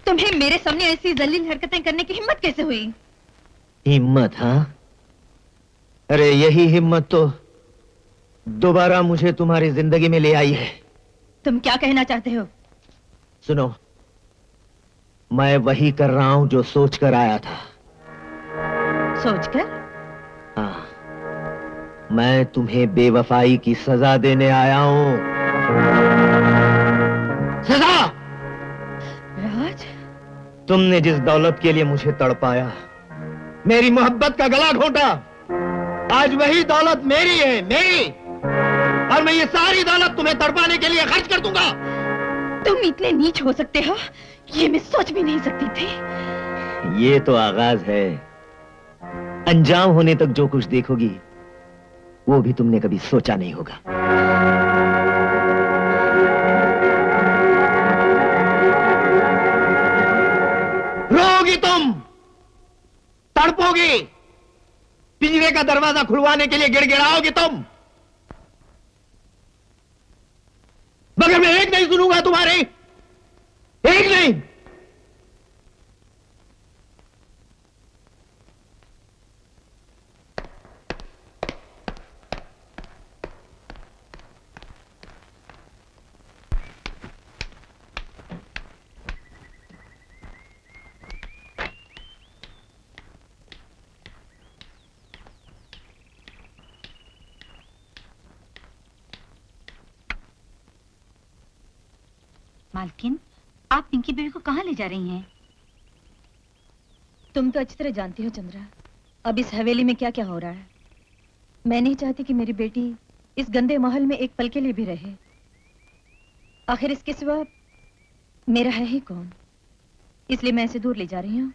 तुम्हें मेरे सामने ऐसी जलील हरकतें करने की हिम्मत कैसे हुई? हिम्मत? हाँ, अरे यही हिम्मत तो दोबारा मुझे तुम्हारी जिंदगी में ले आई है। तुम क्या कहना चाहते हो? सुनो, मैं वही कर रहा हूं जो सोचकर आया था। सोचकर? हाँ, मैं तुम्हें बेवफाई की सजा देने आया हूं। सजा! राज, तुमने जिस दौलत के लिए मुझे तड़पाया, मेरी मोहब्बत का गला घोंटा, आज वही दौलत मेरी है, मेरी। और मैं ये सारी दौलत तुम्हें तड़पाने के लिए खर्च कर दूंगा। तुम इतने नीच हो सकते हो, ये मैं सोच भी नहीं सकती थी। ये तो आगाज है, अंजाम होने तक जो कुछ देखोगी वो भी तुमने कभी सोचा नहीं होगा। रोगी तुम, तड़पोगी, पिंजरे का दरवाजा खुलवाने के लिए गिड़गिड़ाओगी तुम, मगर मैं एक नहीं सुनूंगा तुम्हारे, एक नहीं। मालकिन, आप पिंकी बेबी को कहाँ ले जा रही हैं? तुम तो अच्छी तरह जानती हो चंद्रा, अब इस हवेली में क्या क्या हो रहा है। मैं नहीं चाहती कि मेरी बेटी इस गंदे महल में एक पल के लिए भी रहे। आखिर इसके सिवा मेरा है ही कौन, इसलिए मैं इसे दूर ले जा रही हूँ,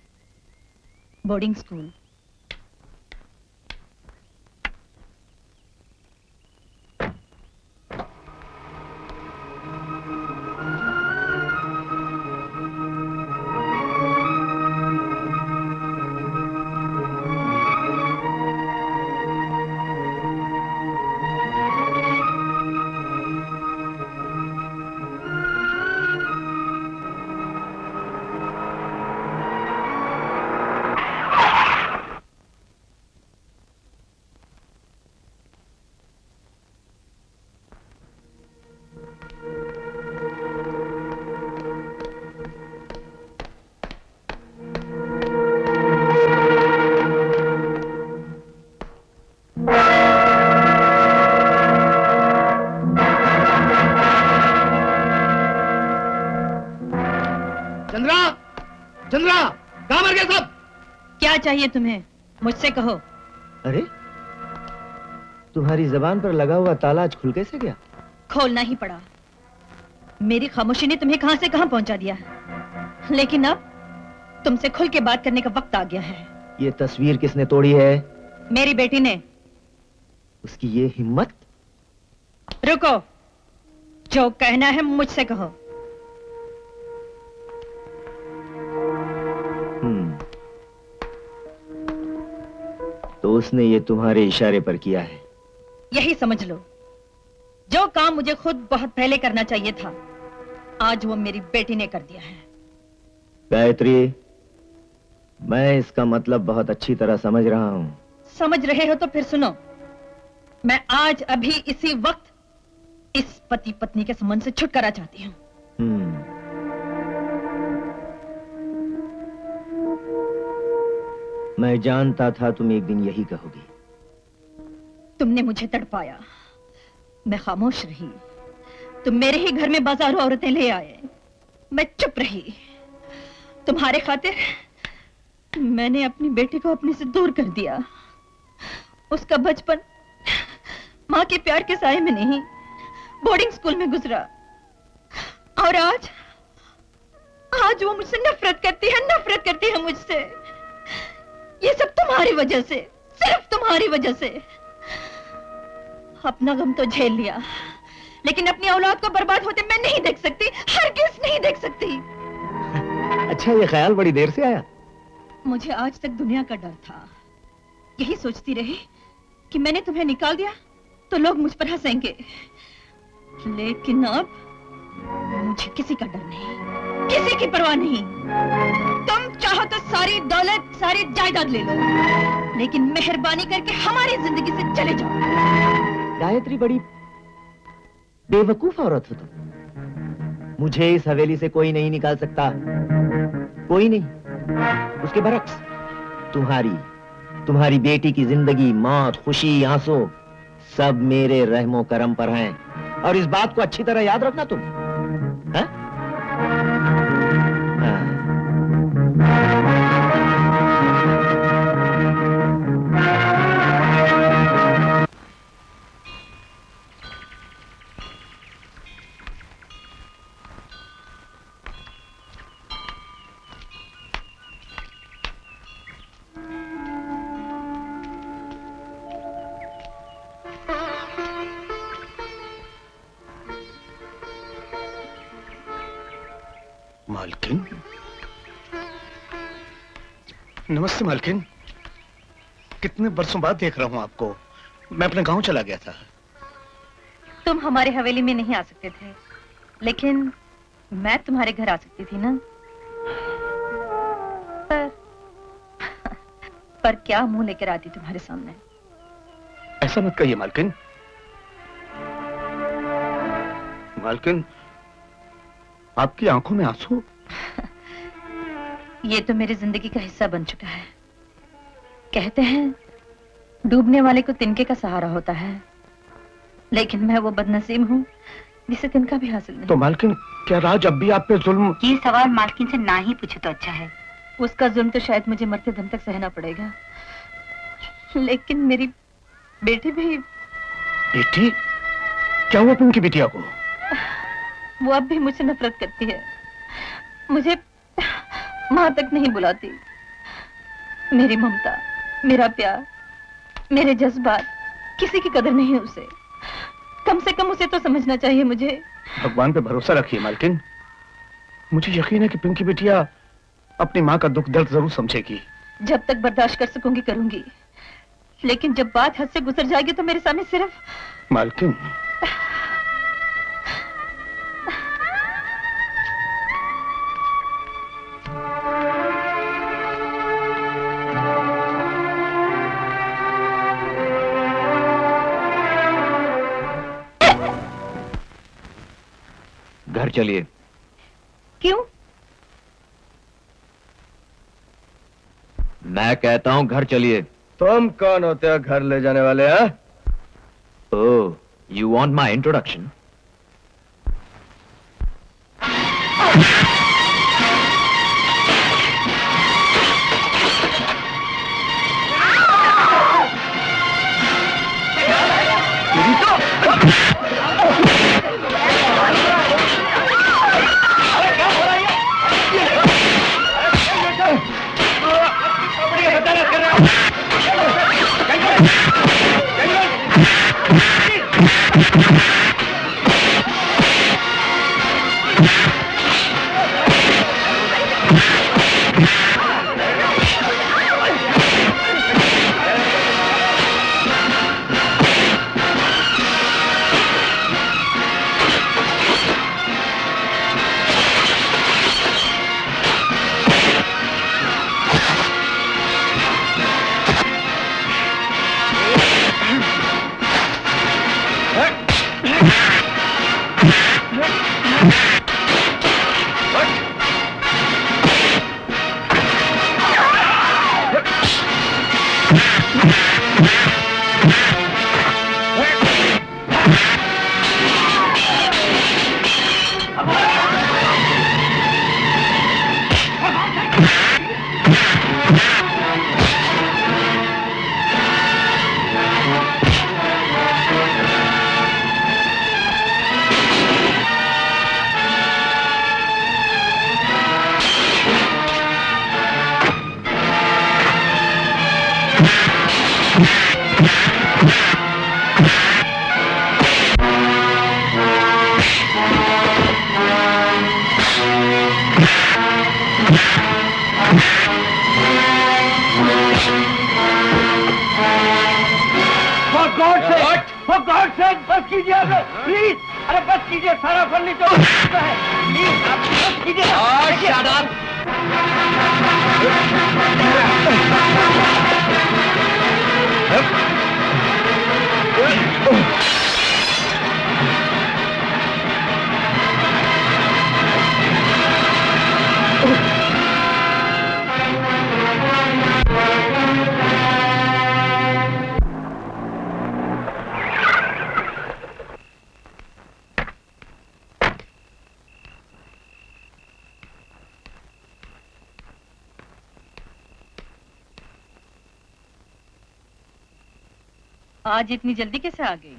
बोर्डिंग स्कूल। चंद्रा, चंद्रा, कहाँ मर गए सब? क्या चाहिए तुम्हें? मुझसे कहो। अरे तुम्हारी जबान पर लगा हुआ ताला आज खुल कैसे गया? खोलना ही पड़ा। मेरी खामोशी ने तुम्हें कहां से कहां पहुंचा दिया, लेकिन अब तुमसे खुल के बात करने का वक्त आ गया है। ये तस्वीर किसने तोड़ी है? मेरी बेटी ने। उसकी ये हिम्मत? रुको, जो कहना है मुझसे कहो। तो उसने ये तुम्हारे इशारे पर किया है? यही समझ लो। जो काम मुझे खुद बहुत पहले करना चाहिए था, आज वो मेरी बेटी ने कर दिया है। गायत्री, मैं इसका मतलब बहुत अच्छी तरह समझ रहा हूं। समझ रहे हो तो फिर सुनो। मैं आज अभी इसी वक्त इस पति पत्नी के संबंध से छुटकारा चाहती हूँ। मैं जानता था तुम एक दिन यही कहोगी। तुमने मुझे तड़पाया, मैं खामोश रही। तुम मेरे ही घर में बाजारों औरतें ले आए, मैं चुप रही। तुम्हारे खातिर मैंने अपनी बेटी को अपने से दूर कर दिया। उसका बचपन माँ के प्यार के साए में नहीं, बोर्डिंग स्कूल में गुजरा। और आज वो मुझसे नफरत करती है मुझसे। ये सब तुम्हारी वजह से, सिर्फ तुम्हारी वजह से। अपना गम तो झेल लिया, लेकिन अपनी औलाद को बर्बाद होते मैं नहीं देख सकती, हरगिज़ नहीं देख सकती। अच्छा, ये ख्याल बड़ी देर से आया? मुझे आज तक दुनिया का डर था। यही सोचती रही कि मैंने तुम्हें निकाल दिया तो लोग मुझ पर हंसेंगे, लेकिन अब मुझे किसी का डर नहीं, किसी की परवाह नहीं। तुम चाहो तो सारी दौलत, सारी जायदाद ले लो, लेकिन मेहरबानी करके हमारी जिंदगी से चले जाओ। गायत्री, बड़ी बेवकूफ औरत हो तुम। मुझे इस हवेली से कोई नहीं निकाल सकता, कोई नहीं। उसके बरक्स तुम्हारी बेटी की जिंदगी, मौत, खुशी, आंसू सब मेरे रहमो करम पर हैं। और इस बात को अच्छी तरह याद रखना तुम। हाँ? मालकिन, नमस्ते मालकिन। कितने बरसों बाद देख रहा हूँ आपको। मैं अपने गांव चला गया था। तुम हमारे हवेली में नहीं आ सकते थे, लेकिन मैं तुम्हारे घर आ सकती थी ना। पर क्या मुंह लेकर आती तुम्हारे सामने? ऐसा मत कहिए मालकिन। मालकिन, आपकी आंखों में आंसू? ये तो मेरी जिंदगी का हिस्सा बन चुका है। कहते हैं डूबने वाले को तिनके का सहारा होता है, लेकिन मैं वो बदनसीब हूँ जिसे तिनका भी हासिल नहीं। तो मालकिन, क्या राज अब भी आप पे जुल्म? ये सवाल मालकिन से ना ही पूछे तो अच्छा है। उसका जुल्म तो शायद मुझे मरते दम तक सहना पड़ेगा, लेकिन मेरी बेटी भी। बेटी? क्या हुआ उनकी बिटिया को? वो अब भी मुझसे नफरत करती है, मुझे माँ तक नहीं बुलाती। मेरी ममता, मेरा प्यार, मेरे जज्बात किसी की कदर नहीं है उसे। कम से कम उसे तो समझना चाहिए मुझे। भगवान पे भरोसा रखिए मालकिन। मुझे यकीन है कि पिंकी बिटिया अपनी माँ का दुख दर्द जरूर समझेगी। जब तक बर्दाश्त कर सकूंगी करूंगी, लेकिन जब बात हद से गुजर जाएगी तो मेरे सामने सिर्फ। मालकिन, घर चलिए। क्यों? मैं कहता हूं घर चलिए। तुम कौन होते हो घर ले जाने वाले? ओह, यू वांट माय इंट्रोडक्शन? आज इतनी जल्दी कैसे आ गई?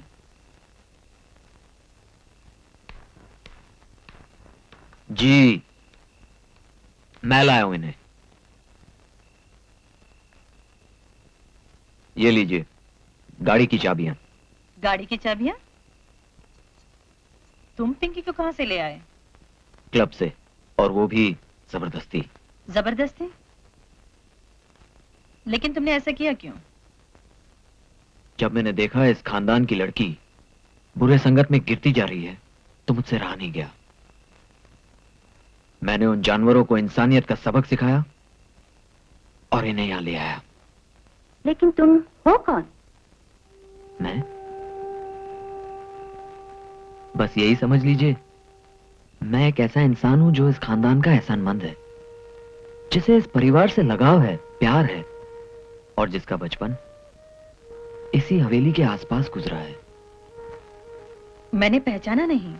जी, मैं लाया हूं इन्हें। ये लीजिए गाड़ी की चाबियां। गाड़ी की चाबियां? तुम पिंकी को कहां से ले आए? क्लब से, और वो भी जबरदस्ती। जबरदस्ती? लेकिन तुमने ऐसा किया क्यों? जब मैंने देखा इस खानदान की लड़की बुरे संगत में गिरती जा रही है तो मुझसे रहा नहीं गया। मैंने उन जानवरों को इंसानियत का सबक सिखाया और इन्हें यहां ले आया। लेकिन तुम हो कौन? मैं बस यही समझ लीजिए, मैं एक ऐसा इंसान हूं जो इस खानदान का एहसानमंद है, जिसे इस परिवार से लगाव है, प्यार है, और जिसका बचपन इसी हवेली के आसपास गुजरा है। मैंने पहचाना नहीं।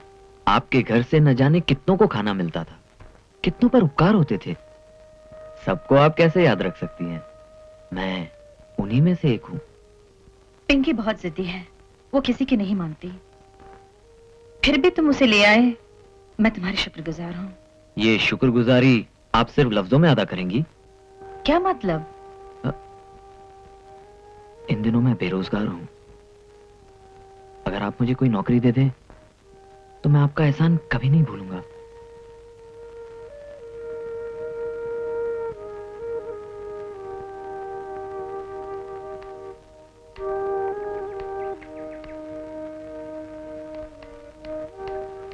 आपके घर से न जाने कितनों को खाना मिलता था, कितनों पर उपकार होते थे। सबको आप कैसे याद रख सकती हैं? मैं उन्हीं में से एक हूं। पिंकी बहुत जिद्दी है, वो किसी की नहीं मानती। फिर भी तुम उसे ले आए, मैं तुम्हारी शुक्रगुजार हूं। ये शुक्रगुजारी आप सिर्फ लफ्जों में अदा करेंगी? क्या मतलब? इन दिनों मैं बेरोजगार हूं। अगर आप मुझे कोई नौकरी दे दें तो मैं आपका एहसान कभी नहीं भूलूंगा।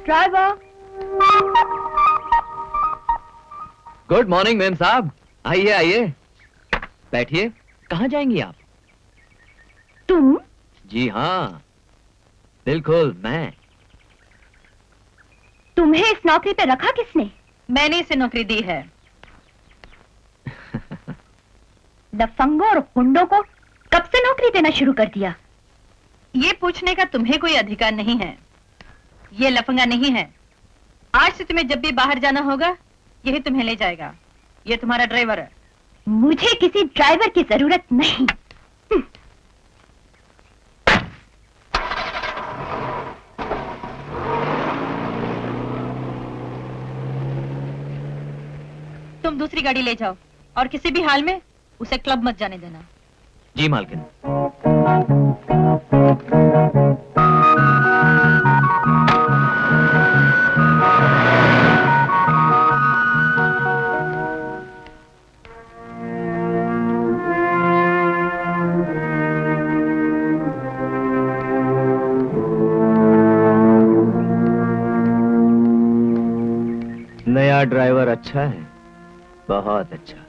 ड्राइवर। गुड मॉर्निंग मैम साहब, आइए आइए, बैठिए। कहाँ जाएंगी आप? तुम? जी हाँ, बिल्कुल मैं। तुम्हें इस नौकरी पे रखा किसने? मैंने इसे नौकरी दी है। दफंगों और गुंडों को कब से नौकरी देना शुरू कर दिया? ये पूछने का तुम्हें कोई अधिकार नहीं है। ये लफंगा नहीं है। आज से तुम्हें जब भी बाहर जाना होगा यही तुम्हें ले जाएगा। ये तुम्हारा ड्राइवर है। मुझे किसी ड्राइवर की जरूरत नहीं। तुम दूसरी गाड़ी ले जाओ और किसी भी हाल में उसे क्लब मत जाने देना। जी मालकिन। नया ड्राइवर अच्छा है, बहुत अच्छा।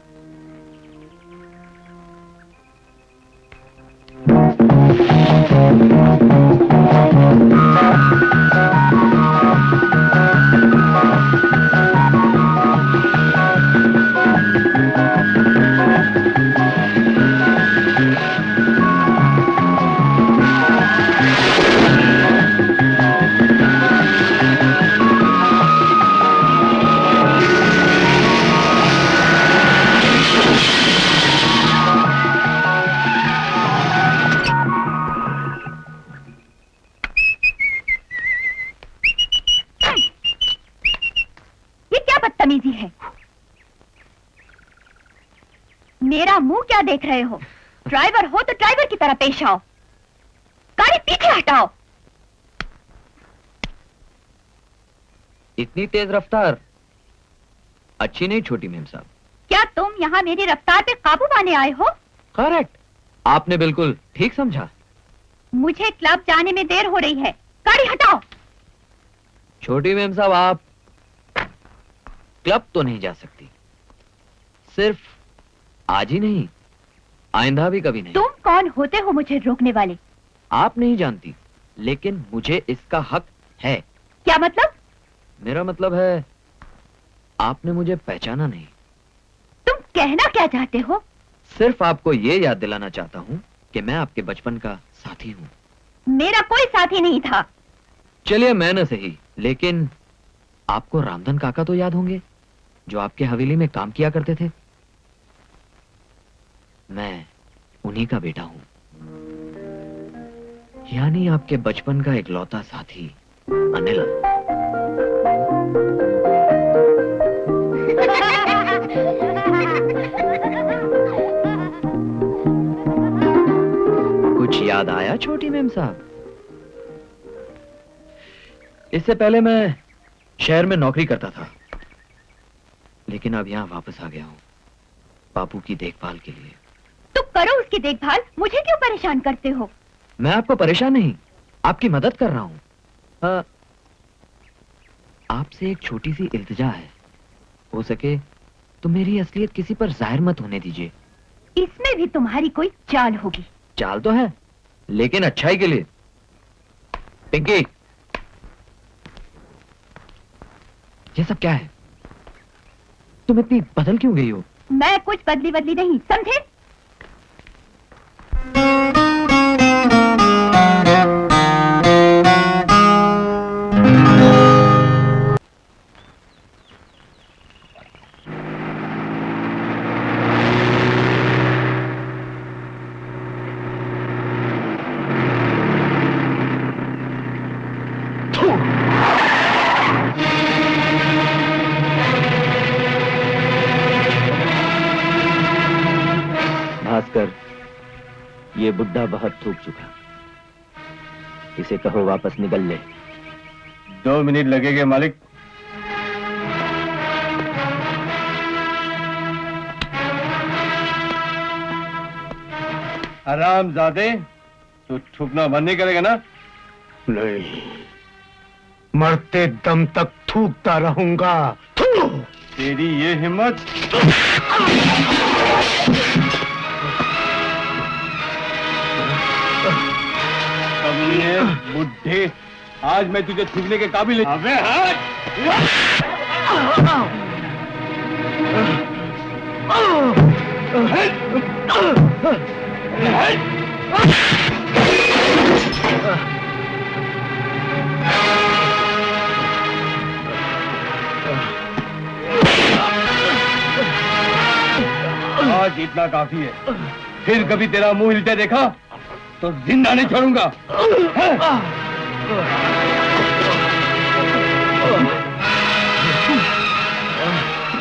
बदतमीजी है। मेरा मुंह क्या देख रहे हो? ड्राइवर हो तो ड्राइवर की तरह पेश आओ। गाड़ी पीछे हटाओ। इतनी तेज रफ्तार अच्छी नहीं छोटी मेम साहब। क्या तुम यहाँ मेरी रफ्तार पे काबू पाने आए हो? करेक्ट, आपने बिल्कुल ठीक समझा। मुझे क्लब जाने में देर हो रही है, गाड़ी हटाओ। छोटी मेम साहब, आप क्लब तो नहीं जा सकती, सिर्फ आज ही नहीं, आइंदा भी कभी नहीं। तुम कौन होते हो मुझे रोकने वाले? आप नहीं जानती, लेकिन मुझे इसका हक है। क्या मतलब? मेरा मतलब है आपने मुझे पहचाना नहीं। तुम कहना क्या चाहते हो? सिर्फ आपको ये याद दिलाना चाहता हूँ कि मैं आपके बचपन का साथी हूँ। मेरा कोई साथी नहीं था। चलिए मैं न सही, लेकिन आपको रामधन काका तो याद होंगे, जो आपके हवेली में काम किया करते थे। मैं उन्हीं का बेटा हूं, यानी आपके बचपन का इकलौता साथी अनिल। कुछ याद आया छोटी मेम साहब? इससे पहले मैं शहर में नौकरी करता था, लेकिन अब यहां वापस आ गया हूं बापू की देखभाल के लिए। तुम करो उसकी देखभाल, मुझे क्यों परेशान करते हो? मैं आपको परेशान नहीं, आपकी मदद कर रहा हूं। आपसे एक छोटी सी इल्तिजा है, हो सके तो मेरी असलियत किसी पर जाहिर मत होने दीजिए। इसमें भी तुम्हारी कोई चाल होगी। चाल तो है, लेकिन अच्छाई के लिए। पिंकी, ये सब क्या है? तुम इतनी बदल क्यों गई हो? मैं कुछ बदली नहीं, समझे? भास्कर, ये बुड्ढा बहुत थूक चुका, इसे कहो वापस निकल ले। 2 मिनट लगेंगे मालिक। हरामजादे, तू थूकना बंद नहीं करेगा ना? नहीं, मरते दम तक थूकता रहूंगा। तेरी ये हिम्मत! कमीने, बुड्ढे, आज मैं तुझे थूकने के काबिल नहीं। अबे आज इतना काफी है, फिर कभी तेरा मुंह हिलते देखा तो जिंदा नहीं छोड़ूंगा।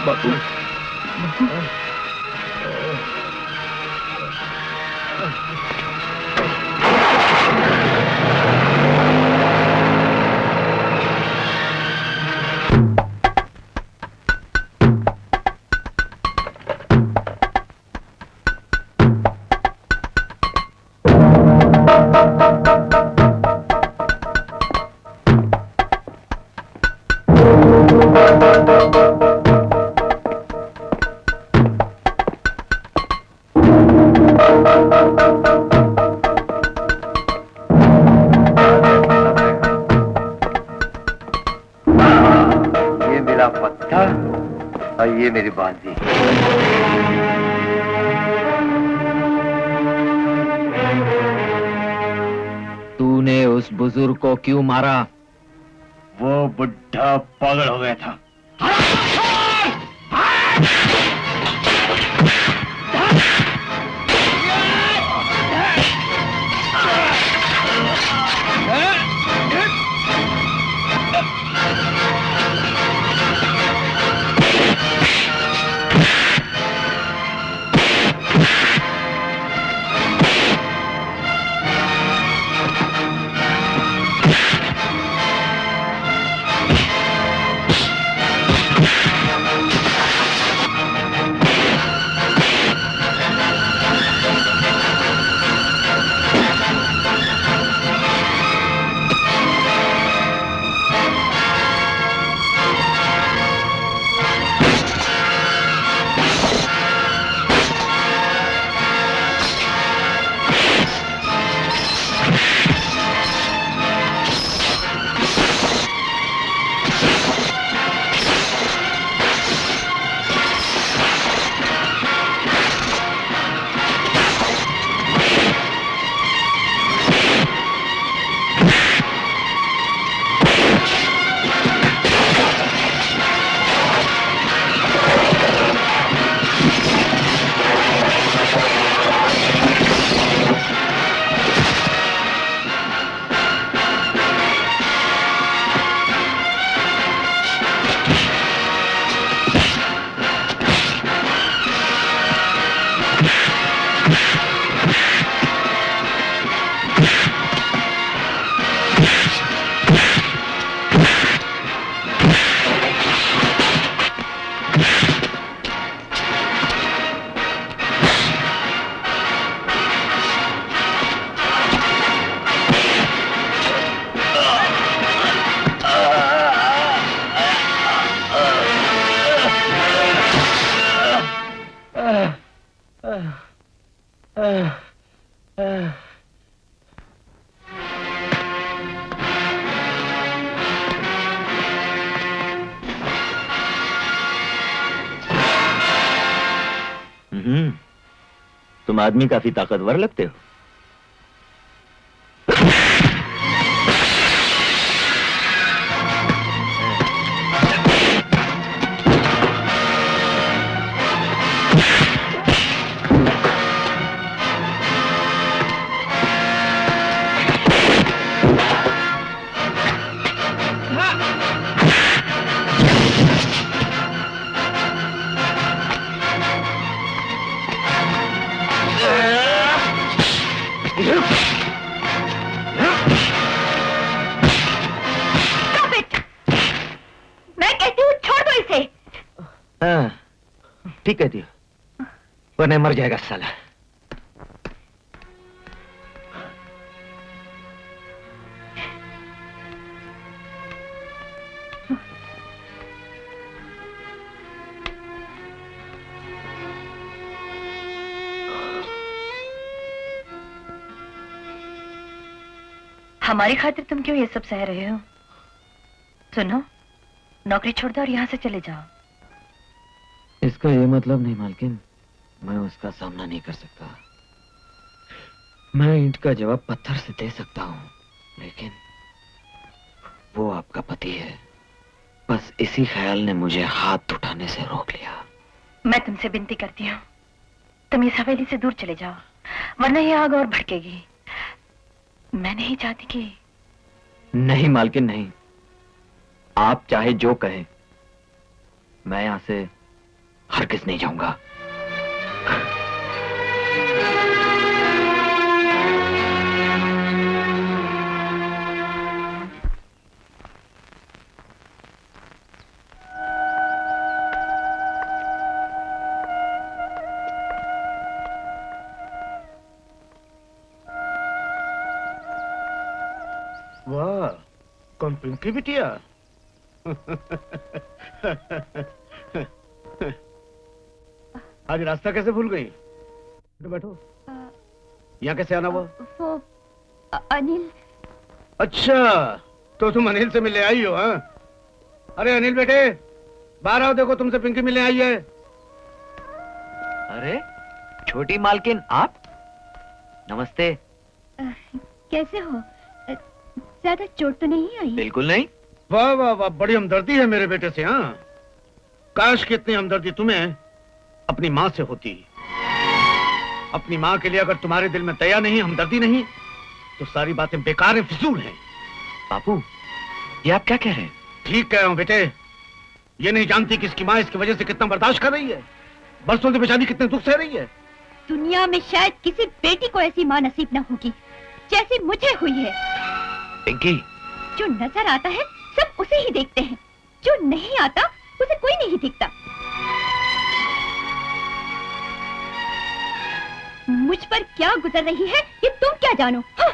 बापू, मेरा पत्थर और ये मेरी बांधी। तूने उस बुजुर्ग को क्यों मारा? वो बुढ़ा पागल हो गया था। तुम आदमी काफी ताकतवर लगते हो। ठीक कहती हो, वरना मर जाएगा साला। हमारी खातिर तुम क्यों ये सब सह रहे हो? सुनो, नौकरी छोड़ दो और यहाँ से चले जाओ। इसका ये मतलब नहीं मालकिन, मैं उसका सामना नहीं कर सकता। मैं ईंट का जवाब पत्थर से दे सकता हूँ, लेकिन वो आपका पति है। बस इसी ख्याल ने मुझे हाथ उठाने से रोक लिया। मैं तुमसे विनती करती हूँ, तुम इस हवेली से दूर चले जाओ, वरना ये आग और भड़केगी। मैं नहीं चाहती कि... नहीं मालकिन नहीं, आप चाहे जो कहें, मैं यहां से हरगिज़ नहीं जाऊंगा। वाह, कौन पिंकी बिटिया? आज रास्ता कैसे भूल गई? बैठो। यहाँ कैसे आना हुआ? वो अनिल। अच्छा, तो तुम अनिल से मिलने आई हो? हाँ? अरे अनिल बेटे, बाहर आओ, देखो तुमसे पिंकी मिलने आई है। अरे छोटी मालकिन आप, नमस्ते। कैसे हो? ज्यादा चोट तो नहीं आई? बिल्कुल नहीं। वाह वाह वाह, बड़ी हमदर्दी है मेरे बेटे से। हाँ, काश कि इतनी हमदर्दी तुम्हें अपनी माँ से होती। अपनी माँ के लिए अगर तुम्हारे दिल में दया नहीं, हमदर्दी नहीं, तो सारी बातें बेकार हैं, फिजूल हैं। बापू, ये आप क्या कह रहे हैं? ठीक कह रहा हूँ बेटे। ये नहीं जानती कि इसकी माँ इसकी वजह से कितना बर्दाश्त कर रही है, बरसों से बेचारी कितने दुख सह रही है। दुनिया में शायद किसी बेटी को ऐसी माँ नसीब न होगी जैसी मुझे हुई है। पिंकी, जो नजर आता है सब उसे ही देखते हैं, जो नहीं आता उसे कोई नहीं दिखता। मुझ पर क्या गुजर रही है ये तुम क्या जानो? हाँ।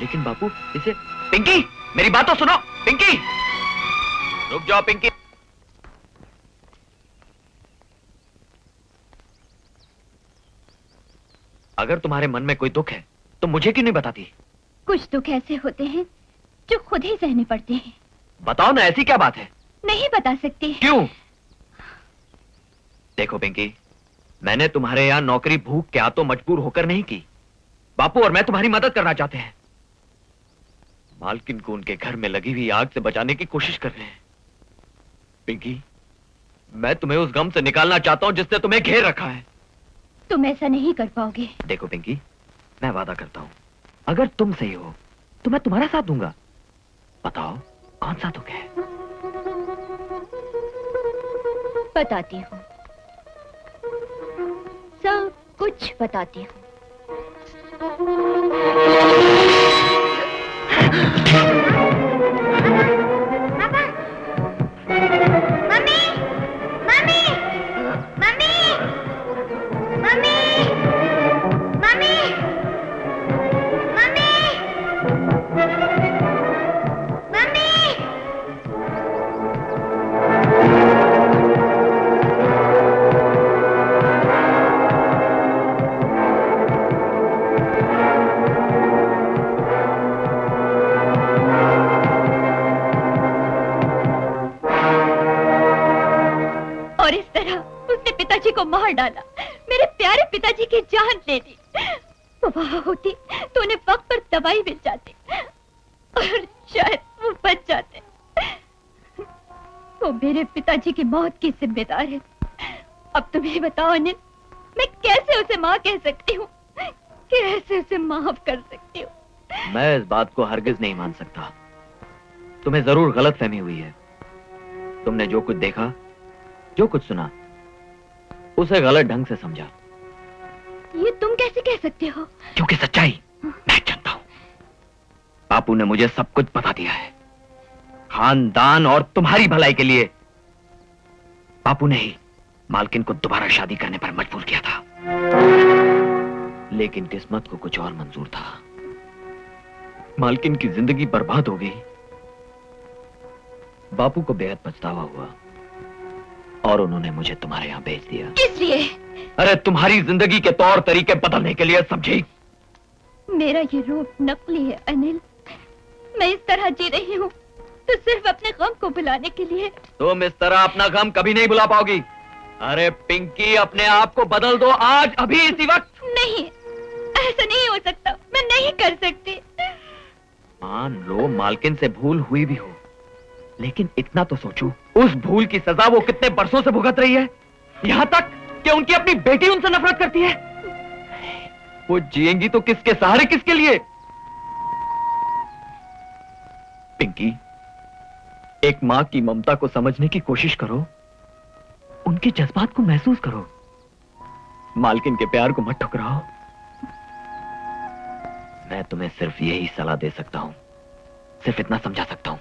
लेकिन बापू इसे, पिंकी मेरी बात तो सुनो। पिंकी रुक जाओ। पिंकी, अगर तुम्हारे मन में कोई दुख है तो मुझे क्यों नहीं बताती? कुछ दुख ऐसे होते हैं जो खुद ही सहने पड़ते हैं। बताओ ना, ऐसी क्या बात है? नहीं बता सकती। क्यों? देखो पिंकी, मैंने तुम्हारे यहां नौकरी भूख के हाथों मजबूर होकर नहीं की। बापू और मैं तुम्हारी मदद करना चाहते हैं। मालकिन को उनके घर में लगी हुई आग से बचाने की कोशिश कर रहे हैं। पिंकी, मैं तुम्हें उस गम से निकालना चाहता हूं जिसने तुम्हें घेर रखा है। तुम ऐसा नहीं कर पाओगे। देखो पिंकी, मैं वादा करता हूं, अगर तुम सही हो तो मैं तुम्हारा साथ दूंगा। बताओ कौन सा दुख है? बताती हूँ, सब कुछ बताती हूँ। Mummy, mummy, mummy, mummy, mummy, mummy, mummy. और इस तरह उसने पिताजी को मार डाला, मेरे प्यारे पिताजी की जान ले ली। वो वहां होती तो उन्हें वक्त पर दवाई मिल जाती और शायद वो बच जाते। वो मेरे पिताजी की मौत की जिम्मेदार है। अब तुम ही बताओ अनिल, मैं कैसे उसे माँ कह सकती हूँ, कैसे उसे माफ कर सकती हूँ? मैं इस बात को हरगिज नहीं मान सकता। तुम्हें जरूर गलतफहमी हुई है। तुमने जो कुछ देखा, जो कुछ सुना, उसे गलत ढंग से समझा। ये तुम कैसे कह सकते हो? क्योंकि सच्चाई मैं जानता हूं। बापू ने मुझे सब कुछ बता दिया है। खानदान और तुम्हारी भलाई के लिए बापू ने ही मालकिन को दोबारा शादी करने पर मजबूर किया था। लेकिन किस्मत को कुछ और मंजूर था। मालकिन की जिंदगी बर्बाद हो गई। बापू को बेहद पछतावा हुआ और उन्होंने मुझे तुम्हारे यहां भेज दिया। किस लिए? अरे तुम्हारी जिंदगी के तौर तरीके बदलने के लिए, समझी? मेरा ये रूप नकली है अनिल। मैं इस तरह जी रही हूँ तो सिर्फ अपने गम को भुलाने के लिए। तुम इस तरह अपना गम कभी नहीं भुला पाओगी। अरे पिंकी, अपने आप को बदल दो आज, अभी इसी वक्त। नहीं, ऐसा नहीं हो सकता। मैं नहीं कर सकती। मान लो मालकिन से भूल हुई भी हो, लेकिन इतना तो सोचो, उस भूल की सजा वो कितने बरसों से भुगत रही है। यहाँ तक कि उनकी अपनी बेटी उनसे नफरत करती है। वो जिएंगी तो किसके सहारे, किसके लिए? पिंकी, एक मां की ममता को समझने की कोशिश करो, उनके जज्बात को महसूस करो। मालकिन के प्यार को मत ठुकराओ। मैं तुम्हें सिर्फ यही सलाह दे सकता हूं, सिर्फ इतना समझा सकता हूं।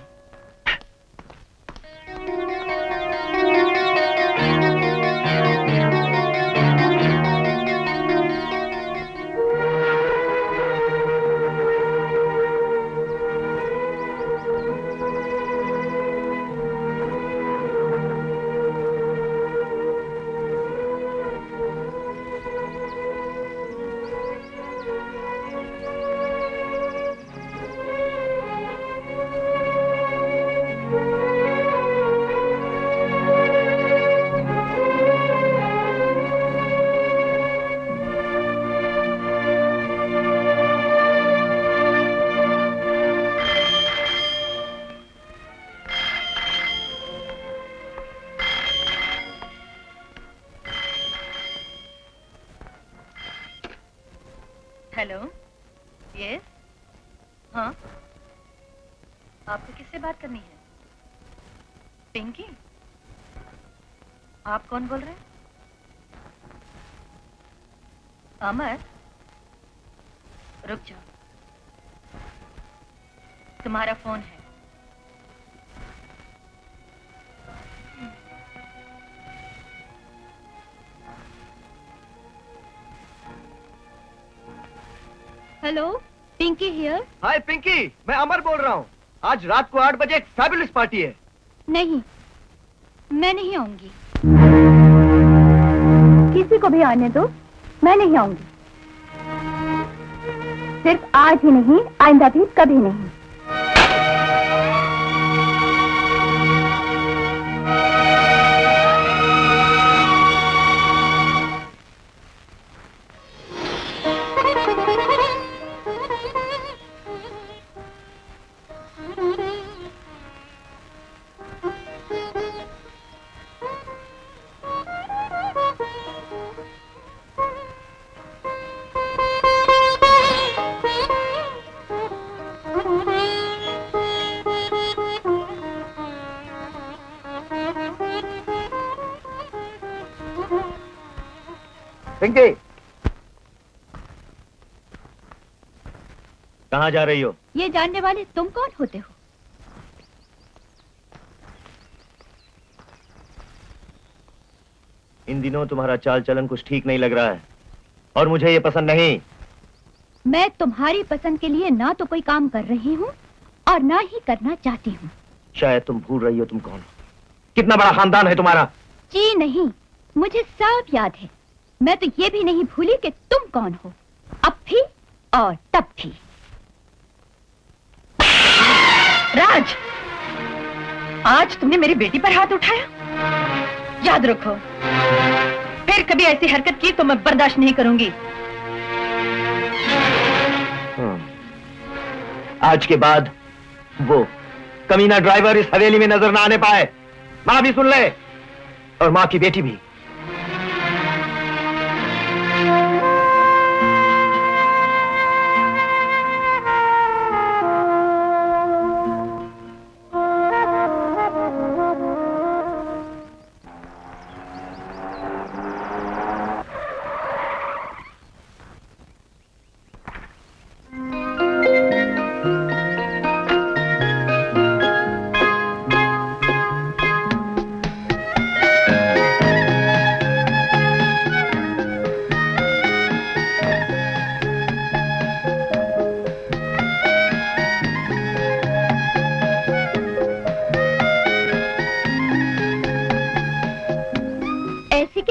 हेलो, यस, हाँ, आपको किससे बात करनी है? पिंकी, आप कौन बोल रहे हैं? अमर, रुक जाओ, तुम्हारा फोन है। Hello, Pinky here. Hi Pinky, मैं अमर बोल रहा हूँ। आज रात को 8 बजे एक फैबुलस पार्टी है। नहीं, मैं नहीं आऊंगी। किसी को भी आने दो, मैं नहीं आऊंगी। सिर्फ आज ही नहीं, आइंदा भी कभी नहीं। पिंकी, कहाँ जा रही हो? ये जानने वाले तुम कौन होते हो? इन दिनों तुम्हारा चाल चलन कुछ ठीक नहीं लग रहा है और मुझे ये पसंद नहीं। मैं तुम्हारी पसंद के लिए ना तो कोई काम कर रही हूँ और ना ही करना चाहती हूँ। शायद तुम भूल रही हो तुम कौन हो। कितना बड़ा खानदान है तुम्हारा। जी नहीं, मुझे सब याद है। मैं तो ये भी नहीं भूली कि तुम कौन हो, अब भी और तब भी। राज, आज तुमने मेरी बेटी पर हाथ उठाया। याद रखो, फिर कभी ऐसी हरकत की तो मैं बर्दाश्त नहीं करूंगी। आज के बाद वो कमीना ड्राइवर इस हवेली में नजर ना आने पाए। माँ भी सुन ले और माँ की बेटी भी।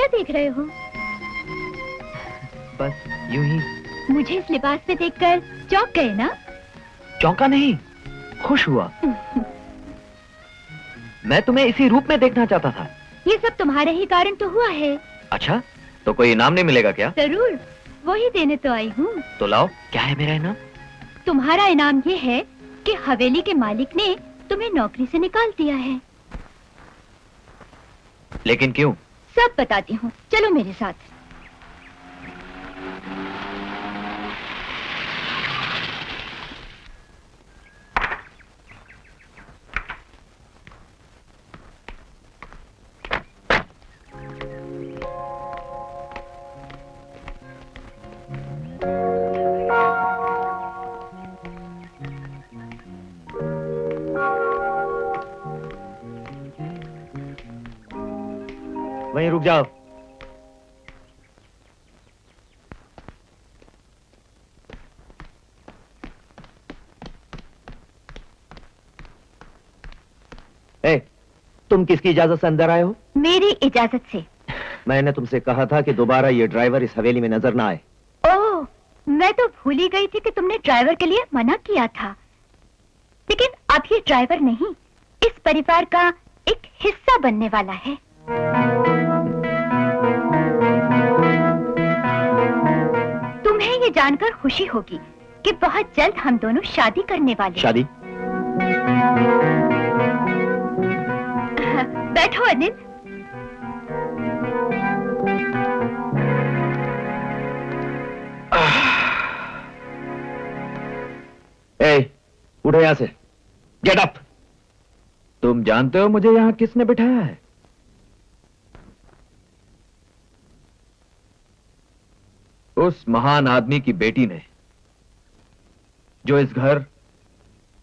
देख रहे हो? बस यूं ही। मुझे इस लिबास में देखकर चौंक गए ना? चौंका नहीं, खुश हुआ। मैं तुम्हें इसी रूप में देखना चाहता था। ये सब तुम्हारे ही कारण तो हुआ है। अच्छा, तो कोई इनाम नहीं मिलेगा क्या? जरूर, वही देने तो आई हूँ। तो लाओ, क्या है मेरा इनाम? तुम्हारा इनाम ये है कि हवेली के मालिक ने तुम्हें नौकरी से निकाल दिया है। लेकिन क्यों? सब बताती हूँ, चलो मेरे साथ। वहीं रुक जाओ। ए, तुम किसकी इजाजत से अंदर आए हो? मेरी इजाजत से। मैंने तुमसे कहा था कि दोबारा ये ड्राइवर इस हवेली में नजर ना आए। ओह, मैं तो भूल ही गई थी कि तुमने ड्राइवर के लिए मना किया था। लेकिन अब ये ड्राइवर नहीं, इस परिवार का एक हिस्सा बनने वाला है। तुम्हें ये जानकर खुशी होगी कि बहुत जल्द हम दोनों शादी करने वाले। शादी? बैठो अनिल। उठो यहां से, गेट अप। तुम जानते हो मुझे यहां किसने बिठाया है? उस महान आदमी की बेटी ने, जो इस घर,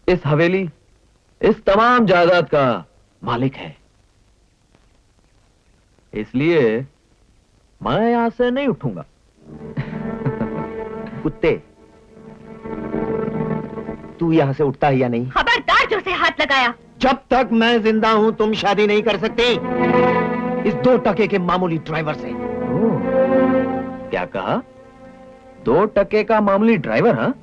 इस हवेली, इस तमाम जायदाद का मालिक है। इसलिए मैं यहां से नहीं उठूंगा। कुत्ते, तू यहां से उठता है या नहीं? खबरदार जो से हाथ लगाया। जब तक मैं जिंदा हूं तुम शादी नहीं कर सकते इस 2 टके के मामूली ड्राइवर से। क्या कहा? 2 टके का मामूली ड्राइवर? हाँ,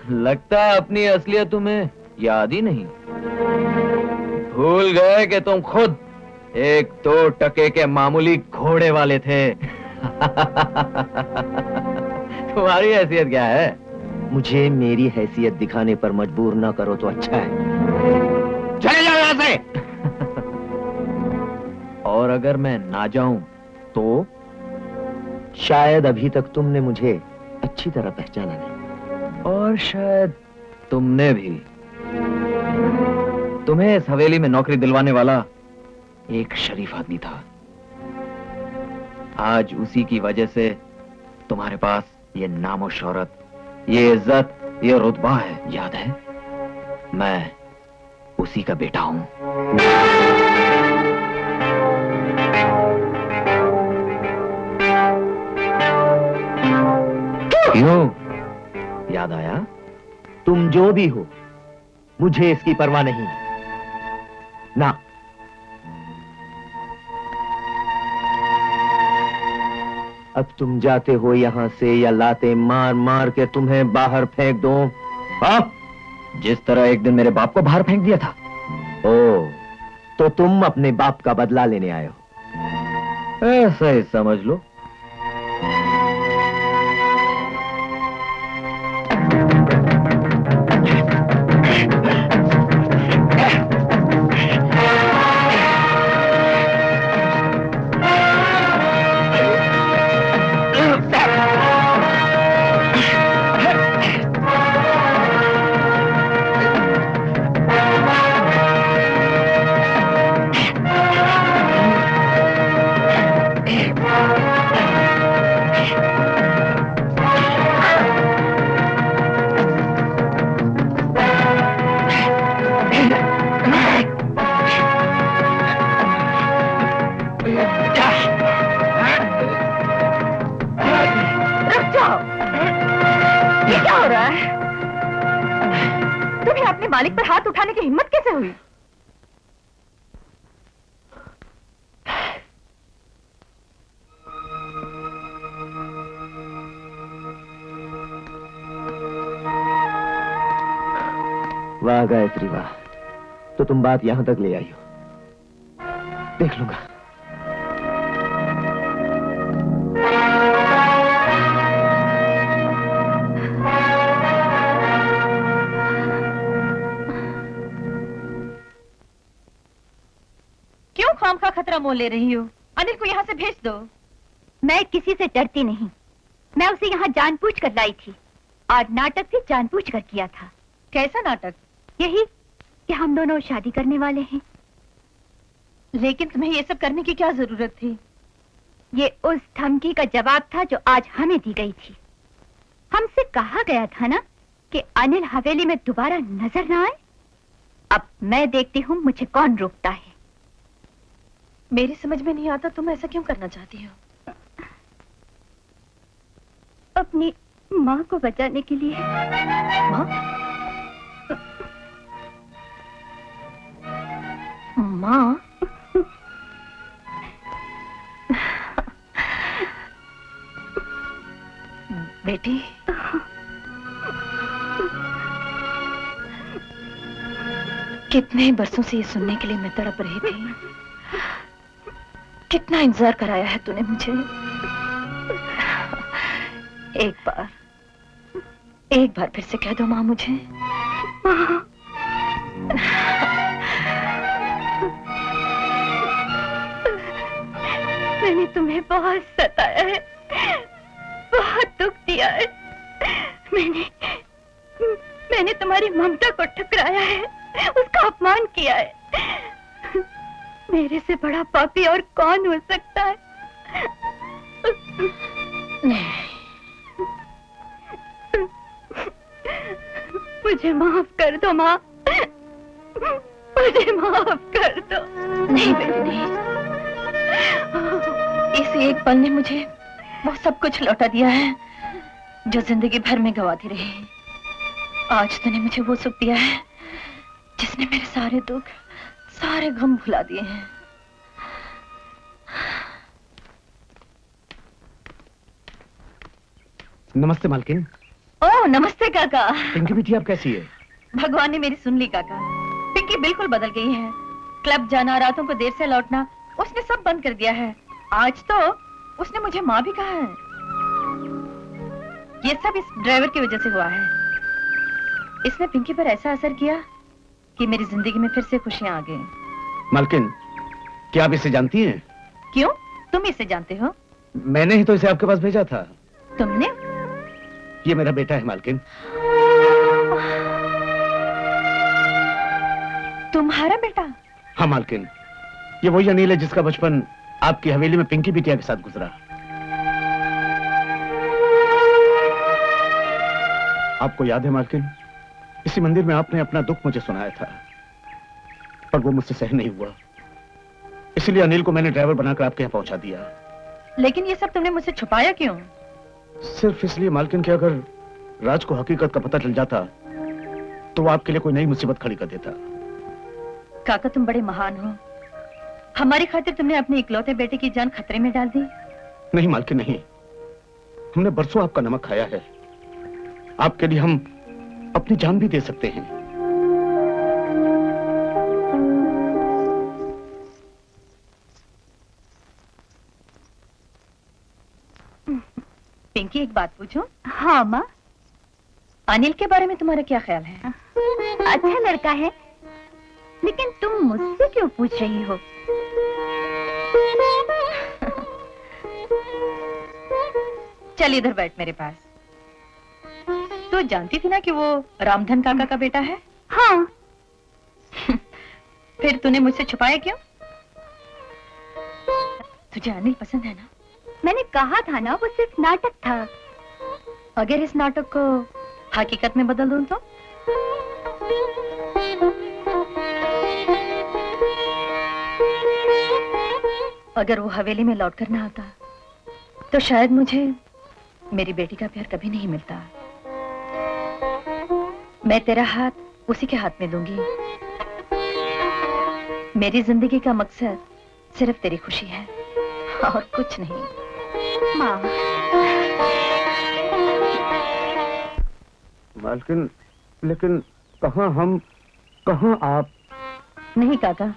लगता है अपनी असलियत तुम्हें याद ही नहीं। भूल गए कि तुम खुद एक 2 टके के मामूली घोड़े वाले थे। तुम्हारी हैसियत क्या है? मुझे मेरी हैसियत दिखाने पर मजबूर ना करो तो अच्छा है। चले जाओ यहां से। और अगर मैं ना जाऊं तो? शायद अभी तक तुमने मुझे अच्छी तरह पहचाना नहीं, और शायद तुमने भी। तुम्हें इस हवेली में नौकरी दिलवाने वाला एक शरीफ आदमी था। आज उसी की वजह से तुम्हारे पास ये नामो शौहरत, ये इज्जत, ये रुतबा है। याद है, मैं उसी का बेटा हूं। क्यों? याद आया? तुम जो भी हो, मुझे इसकी परवाह नहीं ना। अब तुम जाते हो यहां से या लाते मार मार के तुम्हें बाहर फेंक दो? बाप, जिस तरह एक दिन मेरे बाप को बाहर फेंक दिया था। ओ, तो तुम अपने बाप का बदला लेने आए हो? ऐसा ही समझ लो। मालिक पर हाथ उठाने की हिम्मत कैसे हुई? वाह गायत्री वाह, तो तुम बात यहां तक ले आई हो। देख लूंगा। क्यों खामखा खतरा मोल ले रही हो? अनिल को यहाँ से भेज दो। मैं किसी से डरती नहीं। मैं उसे यहाँ जानबूझकर लाई थी और नाटक भी जानबूझकर किया था। कैसा नाटक? यही कि हम दोनों शादी करने वाले हैं। लेकिन तुम्हें ये सब करने की क्या जरूरत थी? ये उस धमकी का जवाब था जो आज हमें दी गई थी। हमसे कहा गया था ना कि अनिल हवेली में दोबारा नजर ना आए। अब मैं देखती हूँ मुझे कौन रोकता है। मेरी समझ में नहीं आता तुम ऐसा क्यों करना चाहती हो? अपनी माँ को बचाने के लिए। माँ? माँ? बेटी, कितने बरसों से ये सुनने के लिए मैं तड़प रही थी। कितना इंतजार कराया है तूने मुझे। एक बार फिर से कह दो माँ मुझे। मैंने तुम्हें बहुत सताया है, बहुत दुख दिया है। मैंने तुम्हारी ममता को ठुकराया है, उसका अपमान किया है। मेरे से बड़ा पापी और कौन हो सकता है? मुझे माफ कर दो माँ, मुझे माफ कर दो। नहीं बेटी नहीं, इस एक पल ने मुझे वो सब कुछ लौटा दिया है जो जिंदगी भर में गवाती रही। आज तूने मुझे वो सुख दिया है जिसने मेरे सारे दुख, सारे गम भुला दिए हैं। नमस्ते मालकिन। ओह नमस्ते काका। पिंकी बेटी आप कैसी है? भगवान ने मेरी सुन ली काका। पिंकी बिल्कुल बदल गई है। क्लब जाना, रातों को देर से लौटना, उसने सब बंद कर दिया है। आज तो उसने मुझे माँ भी कहा है। ये सब इस ड्राइवर की वजह से हुआ है। इसने पिंकी पर ऐसा असर किया कि मेरी जिंदगी में फिर से खुशियां आ गई। मालकिन, क्या आप इसे जानती हैं? क्यों? तुम इसे जानते हो? मैंने ही तो इसे आपके पास भेजा था। तुमने? ये मेरा बेटा है मालकिन। तुम्हारा बेटा? हाँ मालकिन, ये वही अनिल है जिसका बचपन आपकी हवेली में पिंकी बिटिया के साथ गुजरा। आपको याद है मालकिन, इसी मंदिर में आपने अपना दुख मुझे सुनाया था, पर वो मुझसे सहन नहीं हुआ। इसलिए अनिल को मैंने ड्राइवर बनाकर आपके यहाँ पहुंचा दिया। लेकिन ये सब तुमने मुझसे छुपाया क्यों? सिर्फ इसलिए मालकिन कि अगर राज को हकीकत का पता चल जाता तो वो आपके लिए कोई नई मुसीबत खड़ी कर देता। काका तुम बड़े महान हो। हमारी खातिर तुमने अपने इकलौते बेटे की जान खतरे में डाल दी। नहीं मालकिन नहीं, हमने बरसों आपका नमक खाया है। आपके लिए हम अपनी जान भी दे सकते हैं। पिंकी एक बात पूछूं? हाँ माँ। अनिल के बारे में तुम्हारा क्या ख्याल है? अच्छा लड़का है, लेकिन तुम मुझसे क्यों पूछ रही हो? चल इधर बैठ मेरे पास। तो जानती थी ना कि वो रामधन काका का बेटा है? हाँ। फिर तूने मुझसे छुपाया क्यों? तुझे अनिल पसंद है ना? मैंने कहा था ना वो सिर्फ नाटक था। अगर इस नाटक को हकीकत में बदल दूं तो? अगर वो हवेली में लौट कर ना आता तो शायद मुझे मेरी बेटी का प्यार कभी नहीं मिलता। मैं तेरा हाथ उसी के हाथ में दूंगी। मेरी जिंदगी का मकसद सिर्फ तेरी खुशी है और कुछ नहीं। माँ। मालकिन, लेकिन कहाँ हम, कहाँ आप? नहीं काका,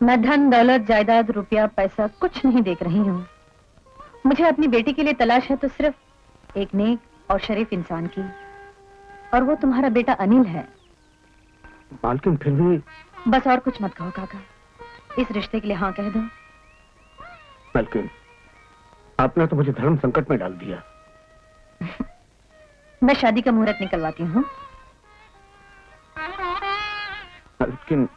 मैं धन दौलत जायदाद रुपया पैसा कुछ नहीं देख रही हूँ। मुझे अपनी बेटी के लिए तलाश है तो सिर्फ एक नेक और शरीफ इंसान की, और वो तुम्हारा बेटा अनिल है। मालकिन फिर भी। बस और कुछ मत कहो काका, इस रिश्ते के लिए हाँ कह दो। मालकिन, आपने तो मुझे धर्म संकट में डाल दिया। मैं शादी का मुहूर्त निकलवाती हूँ। मालकिन,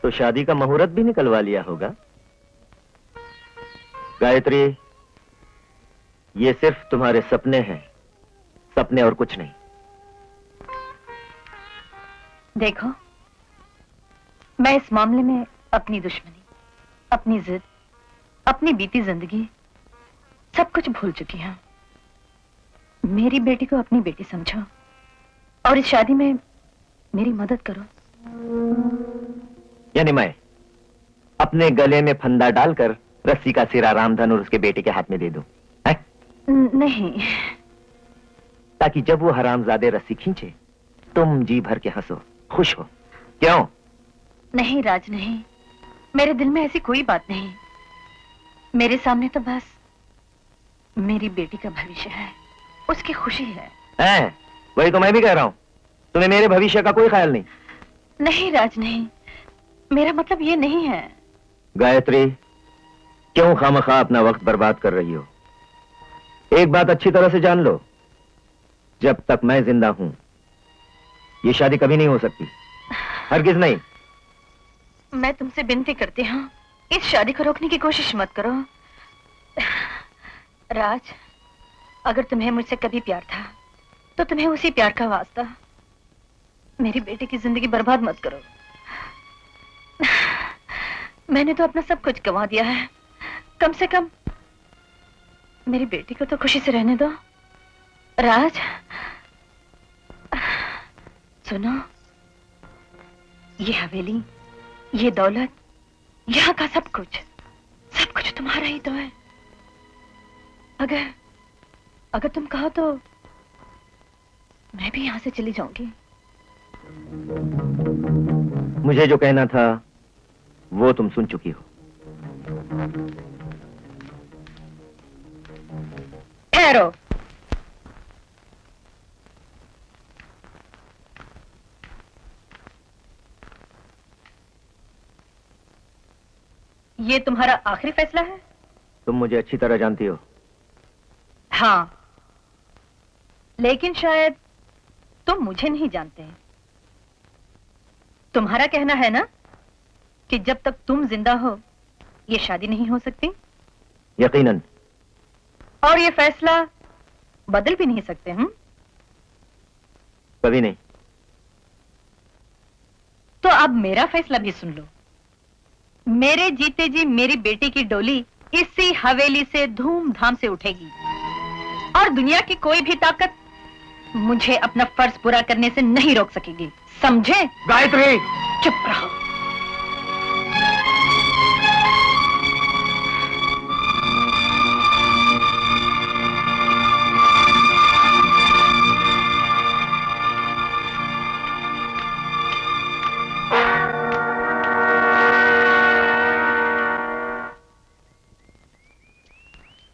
तो शादी का मुहूर्त भी निकलवा लिया होगा। गायत्री, ये सिर्फ तुम्हारे सपने हैं, सपने और कुछ नहीं। देखो, मैं इस मामले में अपनी दुश्मनी, अपनी जिद, अपनी बीती जिंदगी सब कुछ भूल चुकी हूं। मेरी बेटी को अपनी बेटी समझो और इस शादी में मेरी मदद करो। यानी मैं अपने गले में फंदा डालकर रस्सी का सिरा रामधन और उसके बेटे के हाथ में दे दूं? नहीं, ताकि जब वो हरामजादे रस्सी खींचे तुम जी भर के हंसो, खुश हो। क्यों? नहीं राज, नहीं, मेरे दिल में ऐसी कोई बात नहीं। मेरे सामने तो बस मेरी बेटी का भविष्य है, उसकी खुशी है। वही तो मैं भी कह रहा हूं। तुम्हें मेरे भविष्य का कोई ख्याल नहीं? नहीं राज, नहीं, मेरा मतलब ये नहीं है। गायत्री, क्यों खामखा अपना वक्त बर्बाद कर रही हो? एक बात अच्छी तरह से जान लो, जब तक मैं जिंदा हूं ये शादी कभी नहीं हो सकती, हरगिज नहीं। मैं तुमसे विनती करती हूँ, इस शादी को रोकने की कोशिश मत करो। राज, अगर तुम्हें मुझसे कभी प्यार था तो तुम्हें उसी प्यार का वास्ता, मेरी बेटी की जिंदगी बर्बाद मत करो। मैंने तो अपना सब कुछ गंवा दिया है, कम से कम मेरी बेटी को तो खुशी से रहने दो। राज, सुनो, ये हवेली, ये दौलत, यहाँ का सब कुछ तुम्हारा ही तो है। अगर तुम कहो तो मैं भी यहां से चली जाऊंगी। मुझे जो कहना था वो तुम सुन चुकी हो। ठहरो। ये तुम्हारा आखिरी फैसला है? तुम मुझे अच्छी तरह जानती हो। हाँ, लेकिन शायद तुम मुझे नहीं जानते। तुम्हारा कहना है ना कि जब तक तुम जिंदा हो ये शादी नहीं हो सकती? यकीनन। और ये फैसला बदल भी नहीं सकते? कभी नहीं। तो अब मेरा फैसला भी सुन लो। मेरे जीते जी मेरी बेटी की डोली इसी हवेली से धूमधाम से उठेगी और दुनिया की कोई भी ताकत मुझे अपना फर्ज पूरा करने से नहीं रोक सकेगी, समझे? गायत्री, चुप रहो।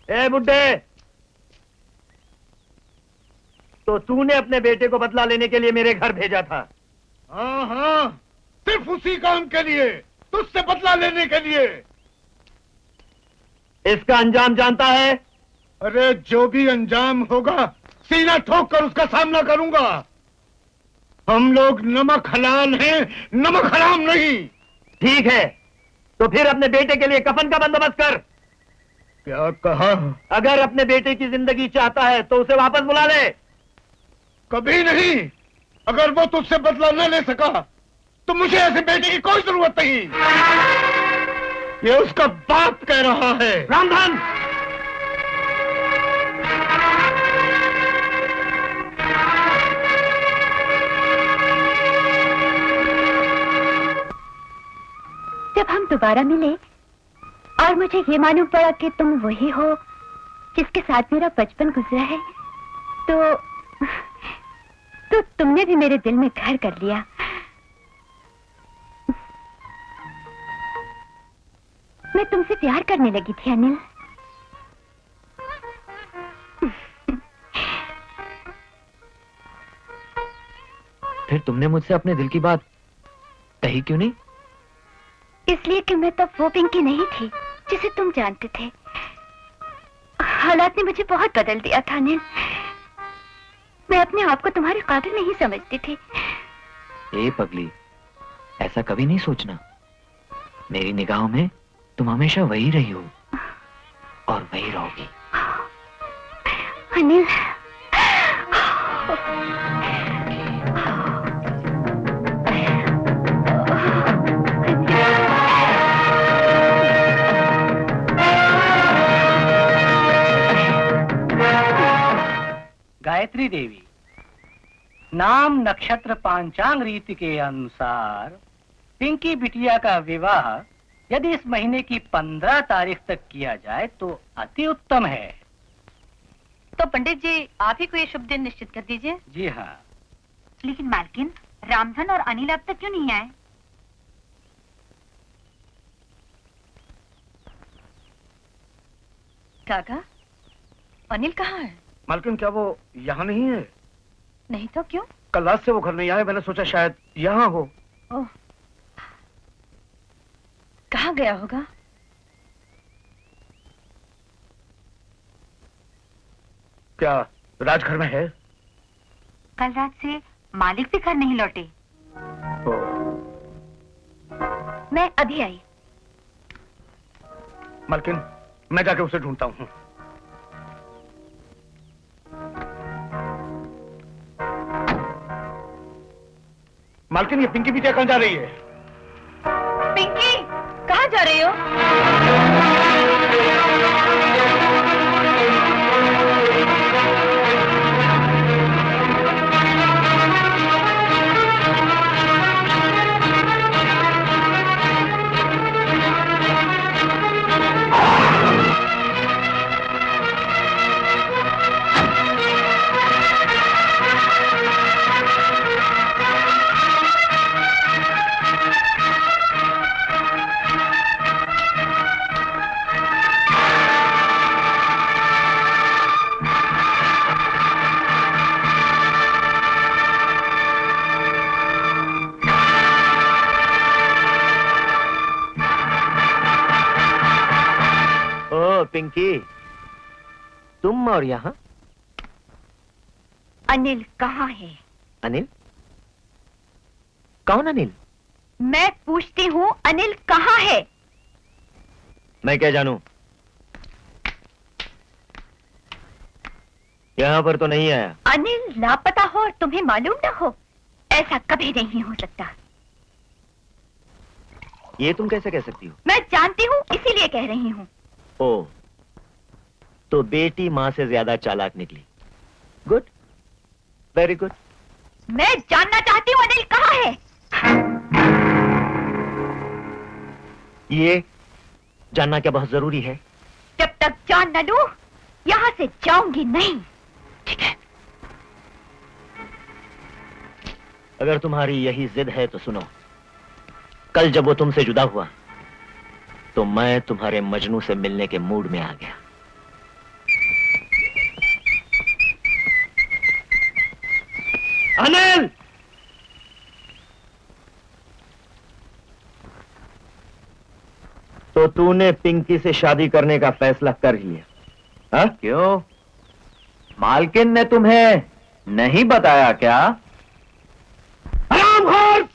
ए बुड्ढे, तो तूने अपने बेटे को बदला लेने के लिए मेरे घर भेजा था? हाँ हाँ, सिर्फ उसी काम के लिए, तुझसे बदला लेने के लिए। इसका अंजाम जानता है? अरे जो भी अंजाम होगा सीना ठोक कर उसका सामना करूंगा। हम लोग नमक हलाल हैं, नमक हराम नहीं। ठीक है, तो फिर अपने बेटे के लिए कफन का बंदोबस्त कर। क्या कहा? अगर अपने बेटे की जिंदगी चाहता है तो उसे वापस बुला ले। कभी नहीं। अगर वो तुझसे बदला न ले सका तो मुझे ऐसे बेटे की कोई जरूरत नहीं। ये उसका बाप कह रहा है। रामधन, जब हम दोबारा मिले और मुझे ये मालूम पड़ा कि तुम वही हो जिसके साथ मेरा बचपन गुजरा है, तो तुमने भी मेरे दिल में घर कर लिया। मैं तुमसे प्यार करने लगी थी अनिल। फिर तुमने मुझसे अपने दिल की बात कही क्यों नहीं? इसलिए कि मैं तब वो पिंकी नहीं थी जिसे तुम जानते थे। हालात ने मुझे बहुत बदल दिया था अनिल। मैं अपने आप को तुम्हारे काबिल नहीं समझती थी। ए पगली, ऐसा कभी नहीं सोचना। मेरी निगाहों में तुम हमेशा वही रही हो और वही रहोगी। अनिल, गायत्री देवी, नाम नक्षत्र पांचांग रीति के अनुसार पिंकी बिटिया का विवाह यदि इस महीने की 15 तारीख तक किया जाए तो अति उत्तम है। तो पंडित जी, आप ही को ये शुभ दिन निश्चित कर दीजिए। जी हाँ। लेकिन मालकिन, रामधन और अनिल अब तक क्यों नहीं आए? काका, अनिल कहाँ है? मालकिन, क्या वो यहाँ नहीं है? नहीं तो क्यों? कल रात से वो घर नहीं आए, मैंने सोचा शायद यहाँ हो। ओह, कहाँ गया होगा? क्या राज घर में है? कल रात से मालिक भी घर नहीं लौटे। मैं अभी आई। मालकिन, मैं जाके उसे ढूंढता हूँ। मालकिन, ये पिंकी बिटिया कहाँ जा रही है? पिंकी, कहाँ जा रही हो? पिंकी, तुम और यहाँ? अनिल कहाँ है? अनिल? कौन अनिल? मैं पूछती हूँ अनिल कहाँ है? मैं क्या जानूं? यहाँ पर तो नहीं आया। अनिल लापता हो और तुम्हें मालूम न हो, ऐसा कभी नहीं हो सकता। ये तुम कैसे कह सकती हो? मैं जानती हूँ, इसीलिए कह रही हूँ। ओ, तो बेटी माँ से ज्यादा चालाक निकली। Good, very good. मैं जानना चाहती हूँ अनिल कहाँ है? ये जानना क्या बहुत जरूरी है? जब तक जान न लूं, यहाँ से जाऊंगी नहीं। ठीक है, अगर तुम्हारी यही जिद है तो सुनो। कल जब वो तुमसे जुदा हुआ तो मैं तुम्हारे मजनू से मिलने के मूड में आ गया। अनिल! तो तूने पिंकी से शादी करने का फैसला कर ही लिया? हाँ? क्यों, मालकिन ने तुम्हें नहीं बताया क्या? हरामखोर!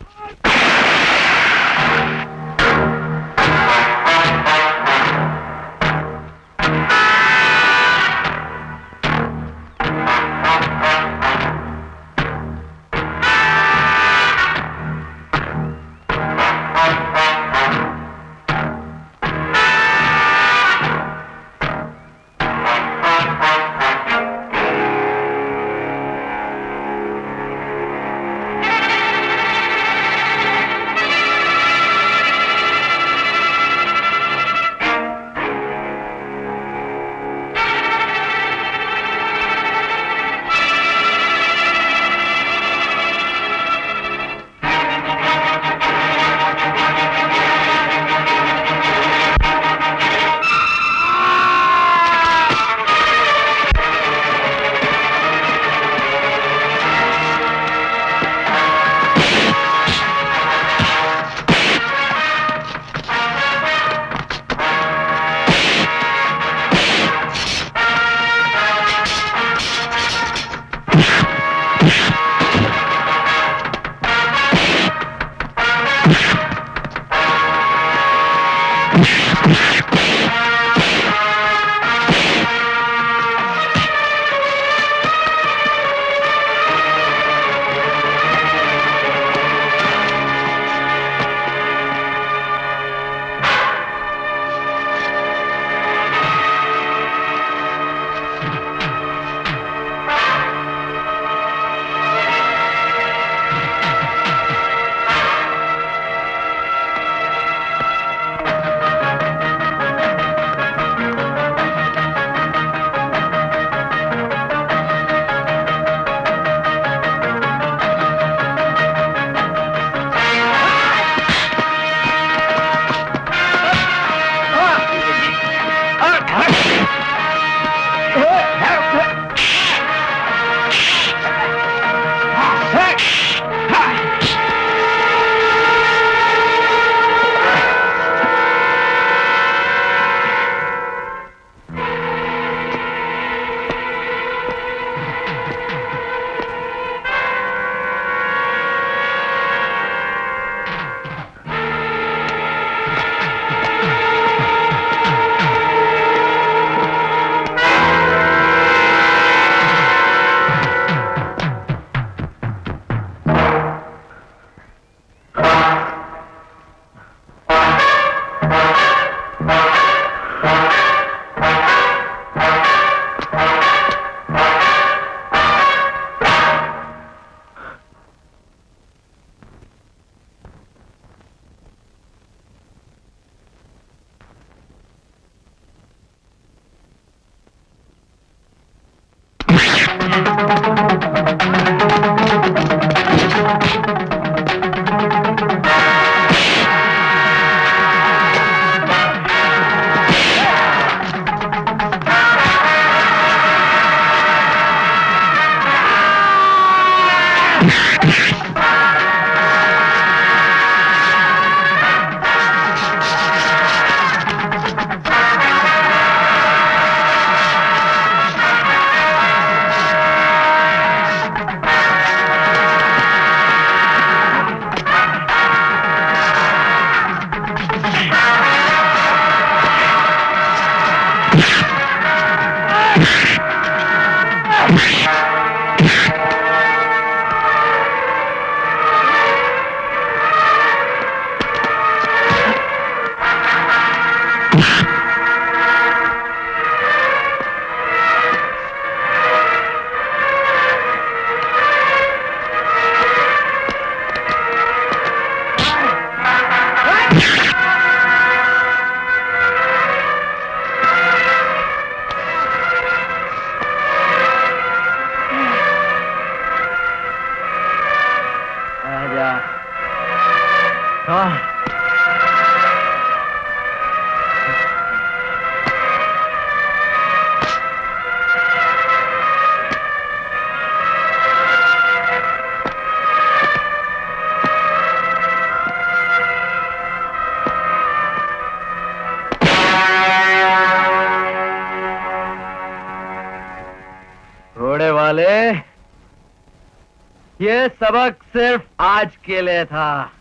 ये सबक सिर्फ आज के लिए था,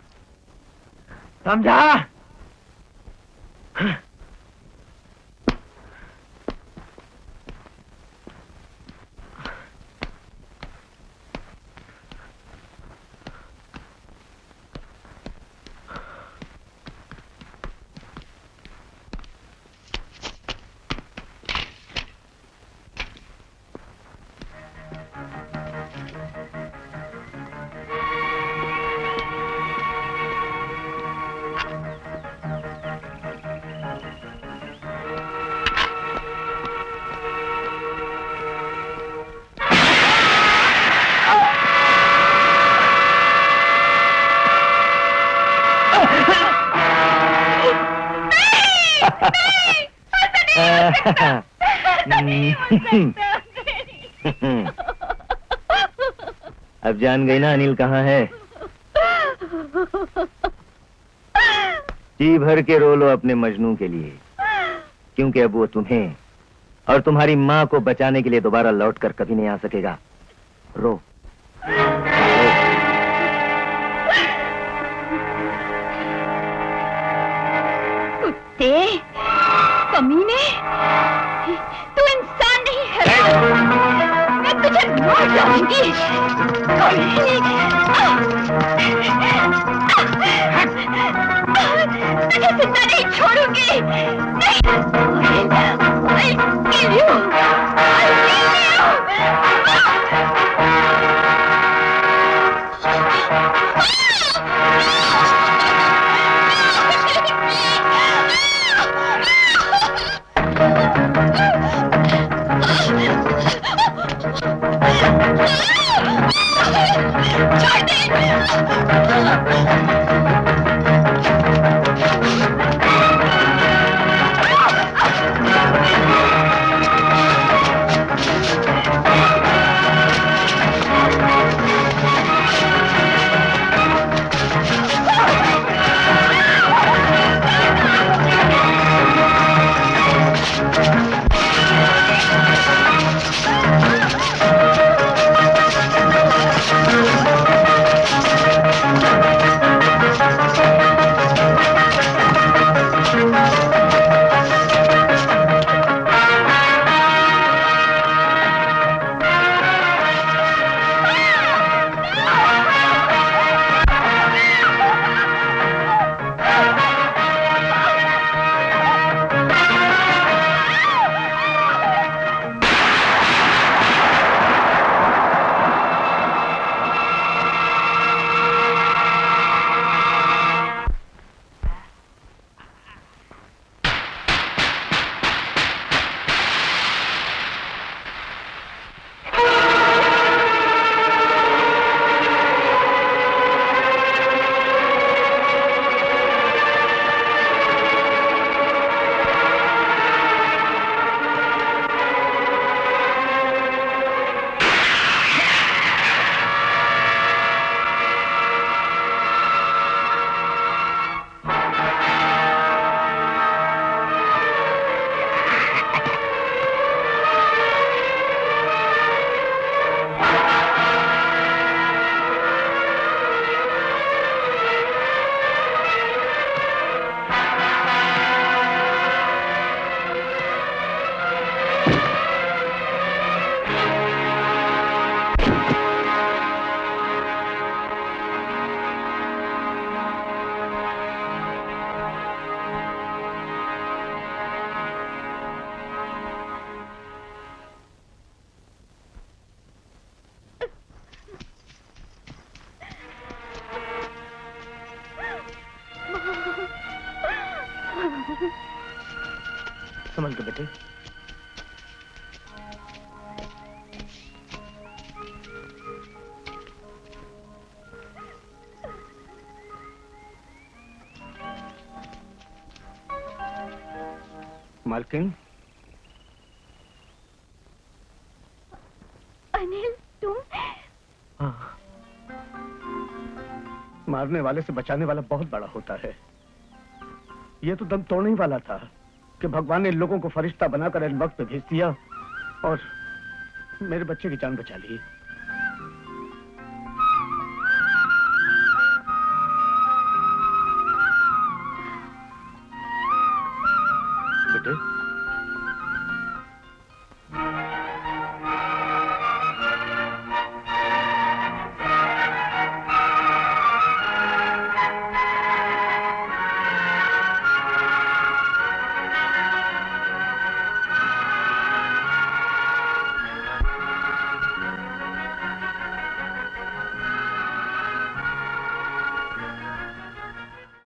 समझा? अब जान गई ना अनिल कहाँ है? जी भर के रो लो अपने मजनू के लिए, क्योंकि अब वो तुम्हें और तुम्हारी माँ को बचाने के लिए दोबारा लौटकर कभी नहीं आ सकेगा। रो। कुत्ते, कमीने, तू इंसान नहीं है। मैं तुझे मार डालूंगी। तुझे जिंदा नहीं छोड़ूंगी। नहीं। I'll kill you. I'll संभल के बेटे। मालकिन। अनिल, तुम? हाँ। मारने वाले से बचाने वाला बहुत बड़ा होता है। ये तो दम तोड़ने ही वाला था कि भगवान ने लोगों को फरिश्ता बनाकर इन वक्त पे भेज दिया और मेरे बच्चे की जान बचा ली। बेटे